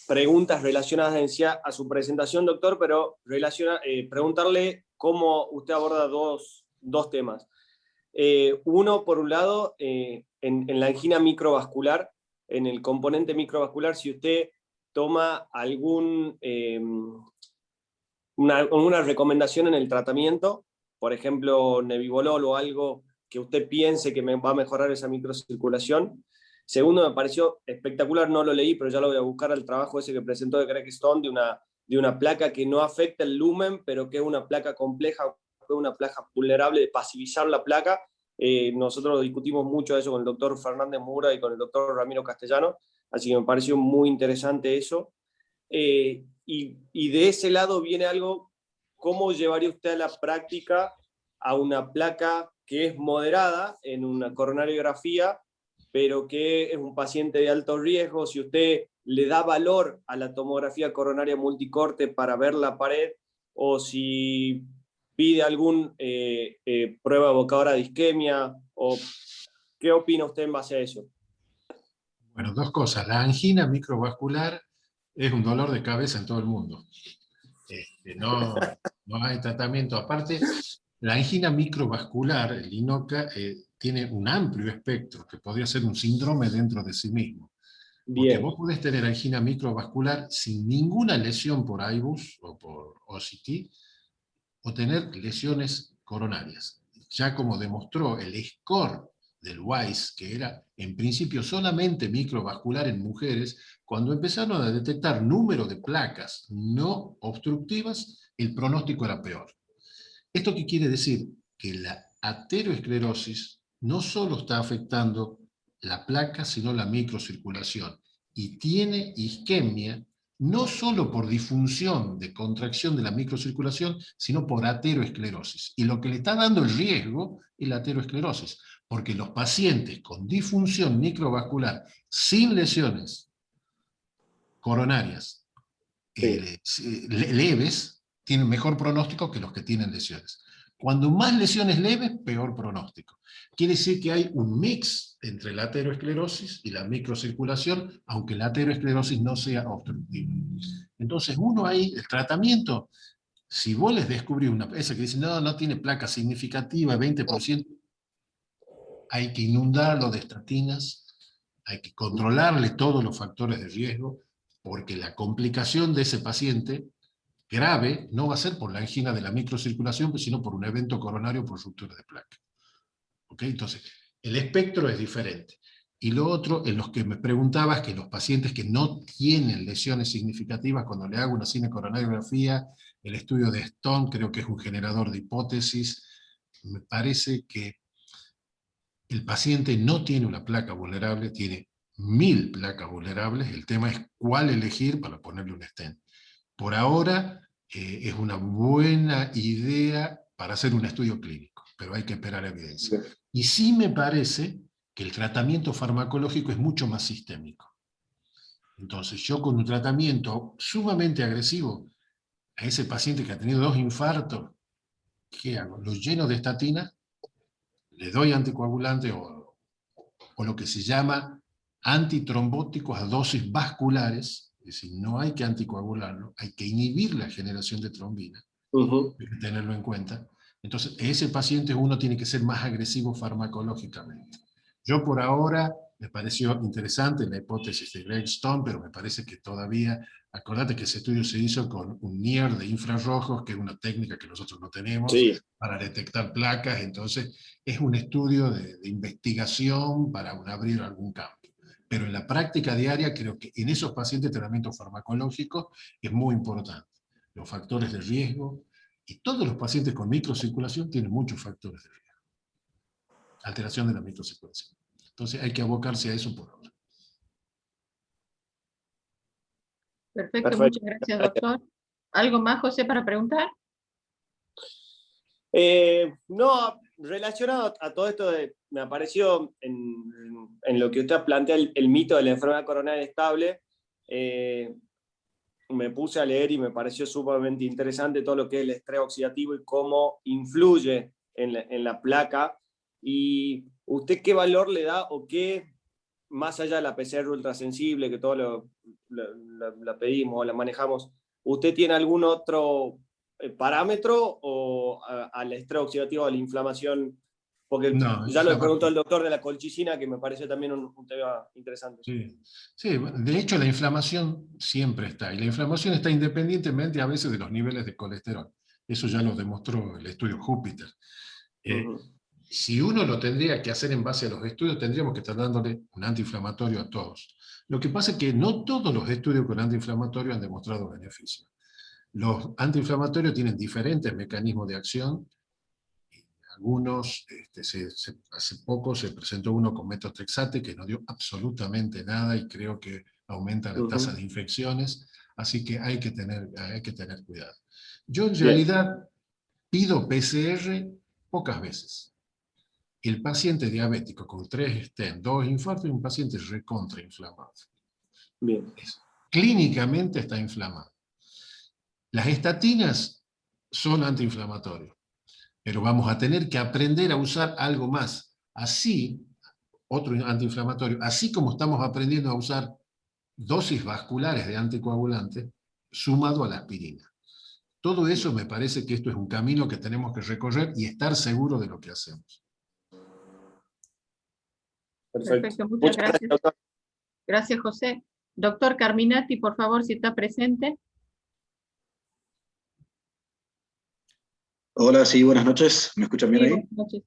preguntas relacionadas en sí a su presentación, doctor, pero preguntarle cómo usted aborda dos temas. Uno, por un lado, en la angina microvascular, en el componente microvascular, si usted toma alguna recomendación en el tratamiento, por ejemplo, nebivolol o algo que usted piense que va a mejorar esa microcirculación. Segundo, me pareció espectacular, no lo leí, pero ya lo voy a buscar al trabajo ese que presentó de Greg Stone, de una placa que no afecta el lumen, pero que es una placa compleja, una placa vulnerable de pasivizar la placa. Nosotros discutimos mucho eso con el doctor Fernández Mura y con el doctor Ramiro Castellano, así que me pareció muy interesante eso. Y de ese lado viene algo, ¿cómo llevaría usted a la práctica a una placa que es moderada en una coronariografía, pero que es un paciente de alto riesgo? Si usted le da valor a la tomografía coronaria multicorte para ver la pared, o si pide alguna prueba evocadora de isquemia, o ¿qué opina usted en base a eso? Bueno, dos cosas. La angina microvascular es un dolor de cabeza en todo el mundo. No hay tratamiento. Aparte, la angina microvascular, el INOCA, tiene un amplio espectro, que podría ser un síndrome dentro de sí mismo. Porque vos podés tener angina microvascular sin ninguna lesión por IBUS o por OCT, o tener lesiones coronarias. Ya como demostró el score del WISE, que era en principio solamente microvascular en mujeres, cuando empezaron a detectar número de placas no obstructivas, el pronóstico era peor. ¿Esto qué quiere decir? Que la ateroesclerosis no solo está afectando la placa, sino la microcirculación, y tiene isquemia no solo por disfunción de contracción de la microcirculación, sino por ateroesclerosis. Y lo que le está dando el riesgo es la ateroesclerosis, porque los pacientes con disfunción microvascular sin lesiones coronarias leves tienen mejor pronóstico que los que tienen lesiones. Cuando más lesiones leves, peor pronóstico. Quiere decir que hay un mix entre la ateroesclerosis y la microcirculación, aunque la ateroesclerosis no sea obstructiva. Entonces, uno ahí, el tratamiento, si vos les descubrís esa que dice, no tiene placa significativa, 20%, hay que inundarlo de estatinas, hay que controlarle todos los factores de riesgo, porque la complicación de ese paciente grave no va a ser por la angina de la microcirculación, sino por un evento coronario por ruptura de placa. ¿Ok? Entonces, el espectro es diferente. Y lo otro, en los que me preguntabas, que los pacientes que no tienen lesiones significativas, cuando le hago una cinecoronariografía, el estudio de Stone creo que es un generador de hipótesis, me parece que el paciente no tiene una placa vulnerable, tiene 1000 placas vulnerables, el tema es cuál elegir para ponerle un stent. Por ahora es una buena idea para hacer un estudio clínico, pero hay que esperar evidencia. Y sí me parece que el tratamiento farmacológico es mucho más sistémico. Entonces yo con un tratamiento sumamente agresivo a ese paciente que ha tenido 2 infartos, ¿qué hago? ¿Lo lleno de estatina? ¿Le doy anticoagulante o lo que se llama antitrombóticos a dosis vasculares? Es decir, no hay que anticoagularlo, hay que inhibir la generación de trombina, hay que tenerlo en cuenta. Entonces, ese paciente uno tiene que ser más agresivo farmacológicamente. Yo por ahora, me pareció interesante la hipótesis de Greg Stone, pero me parece que todavía, acordate que ese estudio se hizo con un NIR de infrarrojos, que es una técnica que nosotros no tenemos, para detectar placas, entonces es un estudio de investigación para abrir algún campo. Pero en la práctica diaria creo que en esos pacientes de tratamiento farmacológico es muy importante. Los factores de riesgo, y todos los pacientes con microcirculación tienen muchos factores de riesgo. Alteración de la microcirculación. Entonces hay que abocarse a eso por ahora. Perfecto, muchas gracias, doctor. ¿Algo más, José, para preguntar? No, relacionado a todo esto, me apareció en lo que usted plantea el mito de la enfermedad coronaria estable, me puse a leer y me pareció sumamente interesante todo lo que es el estrés oxidativo y cómo influye en la placa. ¿Y usted qué valor le da o qué, más allá de la PCR ultrasensible, que todo la pedimos o la manejamos, usted tiene algún otro parámetro o al estrés oxidativo, a la inflamación? Porque No, ya lo preguntó el doctor de la colchicina, que me pareció también un tema interesante. Sí. Sí, de hecho la inflamación siempre está, y la inflamación está independientemente a veces de los niveles de colesterol. Eso ya lo demostró el estudio Júpiter. Si uno lo tendría que hacer en base a los estudios, tendríamos que estar dándole un antiinflamatorio a todos. Lo que pasa es que no todos los estudios con antiinflamatorio han demostrado beneficio. Los antiinflamatorios tienen diferentes mecanismos de acción. Algunos, hace poco se presentó uno con metotrexate que no dio absolutamente nada y creo que aumenta la tasa de infecciones, así que hay que tener cuidado. Yo en realidad pido PCR pocas veces. El paciente diabético con 3 stents, 2 infartos, es un paciente recontrainflamado. Clínicamente está inflamado. Las estatinas son antiinflamatorios, pero vamos a tener que aprender a usar algo más. Así, otro antiinflamatorio, así como estamos aprendiendo a usar dosis vasculares de anticoagulantes, sumado a la aspirina. Todo eso me parece que esto es un camino que tenemos que recorrer y estar seguros de lo que hacemos. Perfecto, muchas gracias. Gracias, José. Doctor Carminati, por favor, si está presente. Hola, sí, buenas noches. ¿Me escuchan bien ahí? Buenas noches.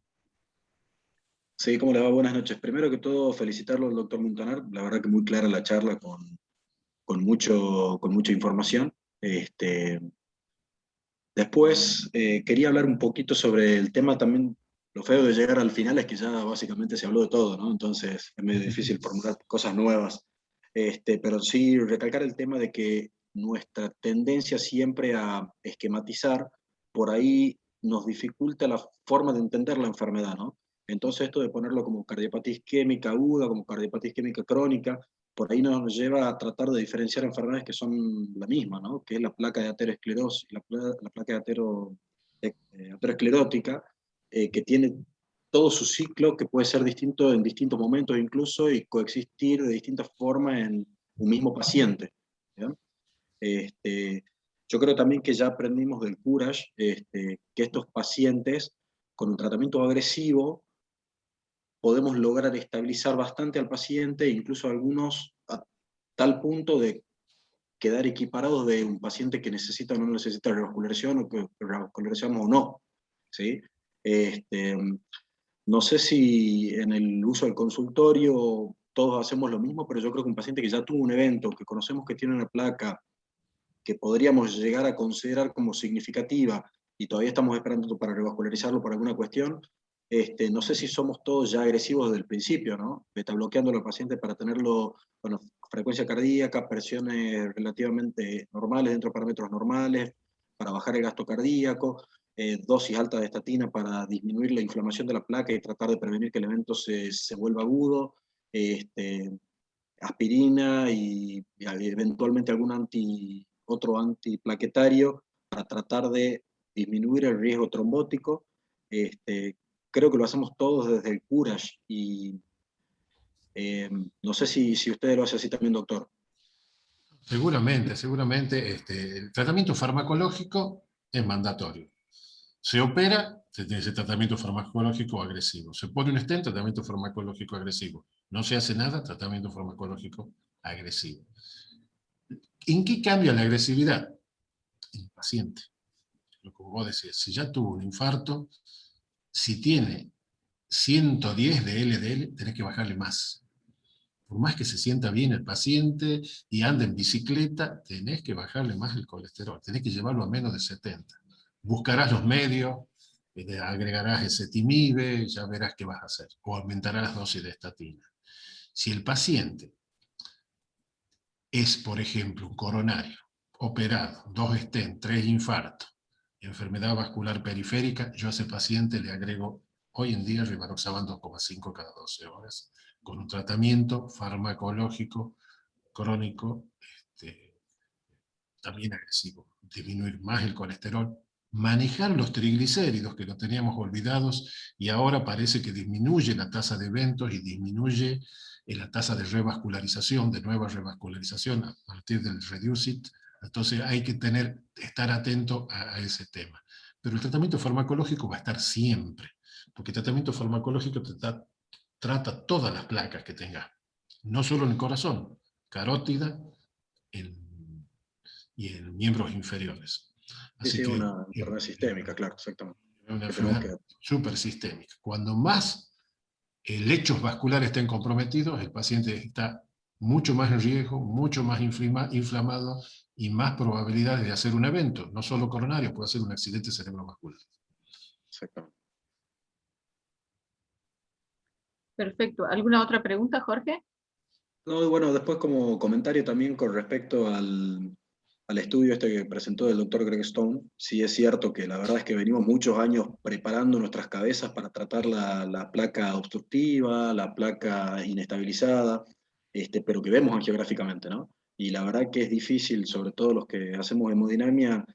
Sí, ¿cómo le va? Buenas noches. Primero que todo, felicitarlo al doctor Montanar. La verdad que muy clara la charla con mucha información. Después, quería hablar un poquito sobre el tema también. Lo feo de llegar al final es que ya básicamente se habló de todo, ¿no? Entonces es medio difícil formular cosas nuevas. Pero sí recalcar el tema de que nuestra tendencia siempre a esquematizar por ahí nos dificulta la forma de entender la enfermedad, ¿no? Entonces esto de ponerlo como cardiopatía isquémica aguda, como cardiopatía isquémica crónica, por ahí nos lleva a tratar de diferenciar enfermedades que son la misma, ¿no? Que es la placa de aterosclerosis, la placa de aterosclerótica, que tiene todo su ciclo, que puede ser distinto en distintos momentos incluso, y coexistir de distintas formas en un mismo paciente, ¿ya? Yo creo también que ya aprendimos del Courage, que estos pacientes con un tratamiento agresivo podemos lograr estabilizar bastante al paciente, incluso algunos a tal punto de quedar equiparados de un paciente que necesita o no necesita revascularización, o que revascularizamos o no, ¿sí? No sé si en el uso del consultorio todos hacemos lo mismo, pero yo creo que un paciente que ya tuvo un evento, que conocemos que tiene una placa que podríamos llegar a considerar como significativa, y todavía estamos esperando para revascularizarlo por alguna cuestión, no sé si somos todos ya agresivos desde el principio, ¿no? Beta bloqueando al paciente para tenerlo, bueno, frecuencia cardíaca, presiones relativamente normales, dentro de parámetros normales, para bajar el gasto cardíaco, dosis alta de estatina para disminuir la inflamación de la placa y tratar de prevenir que el evento se vuelva agudo, aspirina y eventualmente otro antiplaquetario para tratar de disminuir el riesgo trombótico. Creo que lo hacemos todos desde el Courage, y no sé si ustedes lo hacen así también, doctor. Seguramente, el tratamiento farmacológico es mandatorio. Se opera, se tiene ese tratamiento farmacológico agresivo. Se pone un stent, tratamiento farmacológico agresivo. No se hace nada, tratamiento farmacológico agresivo. ¿En qué cambia la agresividad? En el paciente. Lo que vos decías, si ya tuvo un infarto, si tiene 110 de LDL, tenés que bajarle más. Por más que se sienta bien el paciente y ande en bicicleta, tenés que bajarle más el colesterol, tenés que llevarlo a menos de 70. Buscarás los medios, agregarás ezetimibe, ya verás qué vas a hacer, o aumentarás las dosis de estatina. Si el paciente es, por ejemplo, un coronario, operado, 2 stent, 3 infartos, enfermedad vascular periférica, yo a ese paciente le agrego hoy en día rivaroxaban 2,5 cada 12 horas, con un tratamiento farmacológico crónico también agresivo. Disminuir más el colesterol, manejar los triglicéridos, que lo teníamos olvidados, y ahora parece que disminuye la tasa de eventos y disminuye la tasa de revascularización, de nueva revascularización a partir del Reducit. Entonces hay que estar atento a ese tema. Pero el tratamiento farmacológico va a estar siempre, porque el tratamiento farmacológico trata todas las placas que tengas, no solo en el corazón, carótida y en miembros inferiores. Así que una enfermedad sistémica, claro, exactamente. Una enfermedad súper sistémica. Cuando más lechos vasculares estén comprometidos, el paciente está mucho más en riesgo, mucho más inflamado y más probabilidades de hacer un evento, no solo coronario, puede ser un accidente cerebrovascular. Exactamente. Perfecto. ¿Alguna otra pregunta, Jorge? No, bueno, después como comentario también con respecto al estudio que presentó el doctor Greg Stone, sí es cierto que la verdad es que venimos muchos años preparando nuestras cabezas para tratar la placa obstructiva, la placa inestabilizada, pero que vemos angiográficamente, ¿no? Y la verdad que es difícil, sobre todo los que hacemos hemodinamia,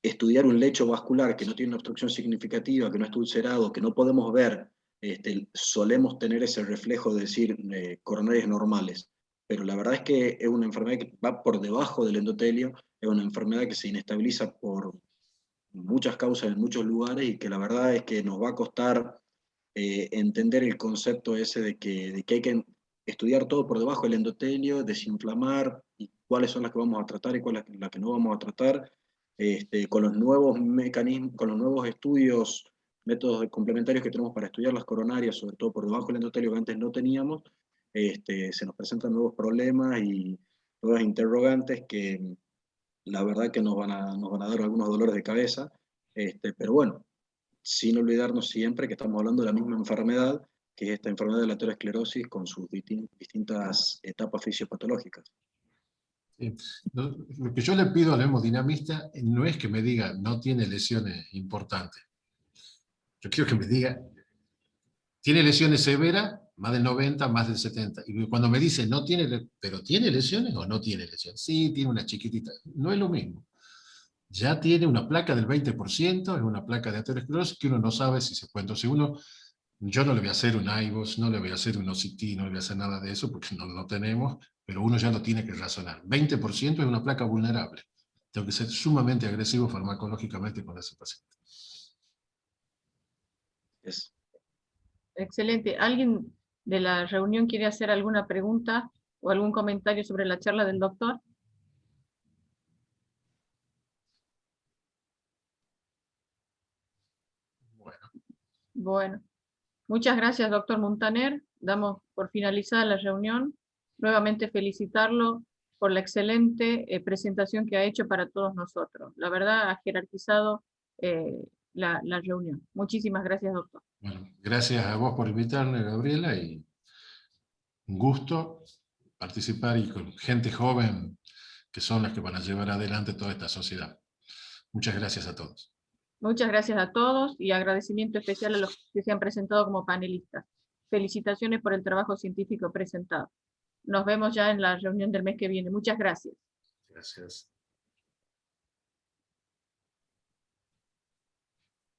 estudiar un lecho vascular que no tiene una obstrucción significativa, que no está ulcerado, que no podemos ver. Solemos tener ese reflejo de decir coronarias normales, pero la verdad es que es una enfermedad que va por debajo del endotelio, es una enfermedad que se inestabiliza por muchas causas en muchos lugares, y que la verdad es que nos va a costar entender el concepto ese de que hay que estudiar todo por debajo del endotelio, desinflamar, y cuáles son las que vamos a tratar y cuáles las que no vamos a tratar, con los nuevos mecanismos, con los nuevos estudios, métodos complementarios que tenemos para estudiar las coronarias, sobre todo por debajo del endotelio, que antes no teníamos. Se nos presentan nuevos problemas y nuevas interrogantes que la verdad que nos van a dar algunos dolores de cabeza, pero bueno, sin olvidarnos siempre que estamos hablando de la misma enfermedad, que es esta enfermedad de la aterosclerosis con sus distintas etapas fisiopatológicas. Sí. Lo que yo le pido al hemodinamista no es que me diga no tiene lesiones importantes. Yo quiero que me diga, ¿tiene lesiones severas? Más del 90, más del 70. Y cuando me dice, no tiene, ¿pero tiene lesiones o no tiene lesiones? Sí, tiene una chiquitita. No es lo mismo. Ya tiene una placa del 20%, es una placa de aterosclerosis que uno no sabe si se cuenta. Si uno, yo no le voy a hacer un IVOS, no le voy a hacer un OCT, no le voy a hacer nada de eso porque no lo tenemos, pero uno ya lo tiene que razonar. 20% es una placa vulnerable. Tengo que ser sumamente agresivo farmacológicamente con ese paciente. Excelente. ¿Alguien de la reunión quiere hacer alguna pregunta o algún comentario sobre la charla del doctor? Bueno, muchas gracias, doctor Muntaner. Damos por finalizada la reunión. Nuevamente felicitarlo por la excelente presentación que ha hecho para todos nosotros. La verdad, ha jerarquizado la reunión. Muchísimas gracias, doctor. Bueno, gracias a vos por invitarme, Gabriela, y un gusto participar y con gente joven que son las que van a llevar adelante toda esta sociedad. Muchas gracias a todos. Muchas gracias a todos y agradecimiento especial a los que se han presentado como panelistas. Felicitaciones por el trabajo científico presentado. Nos vemos ya en la reunión del mes que viene. Muchas gracias. Gracias.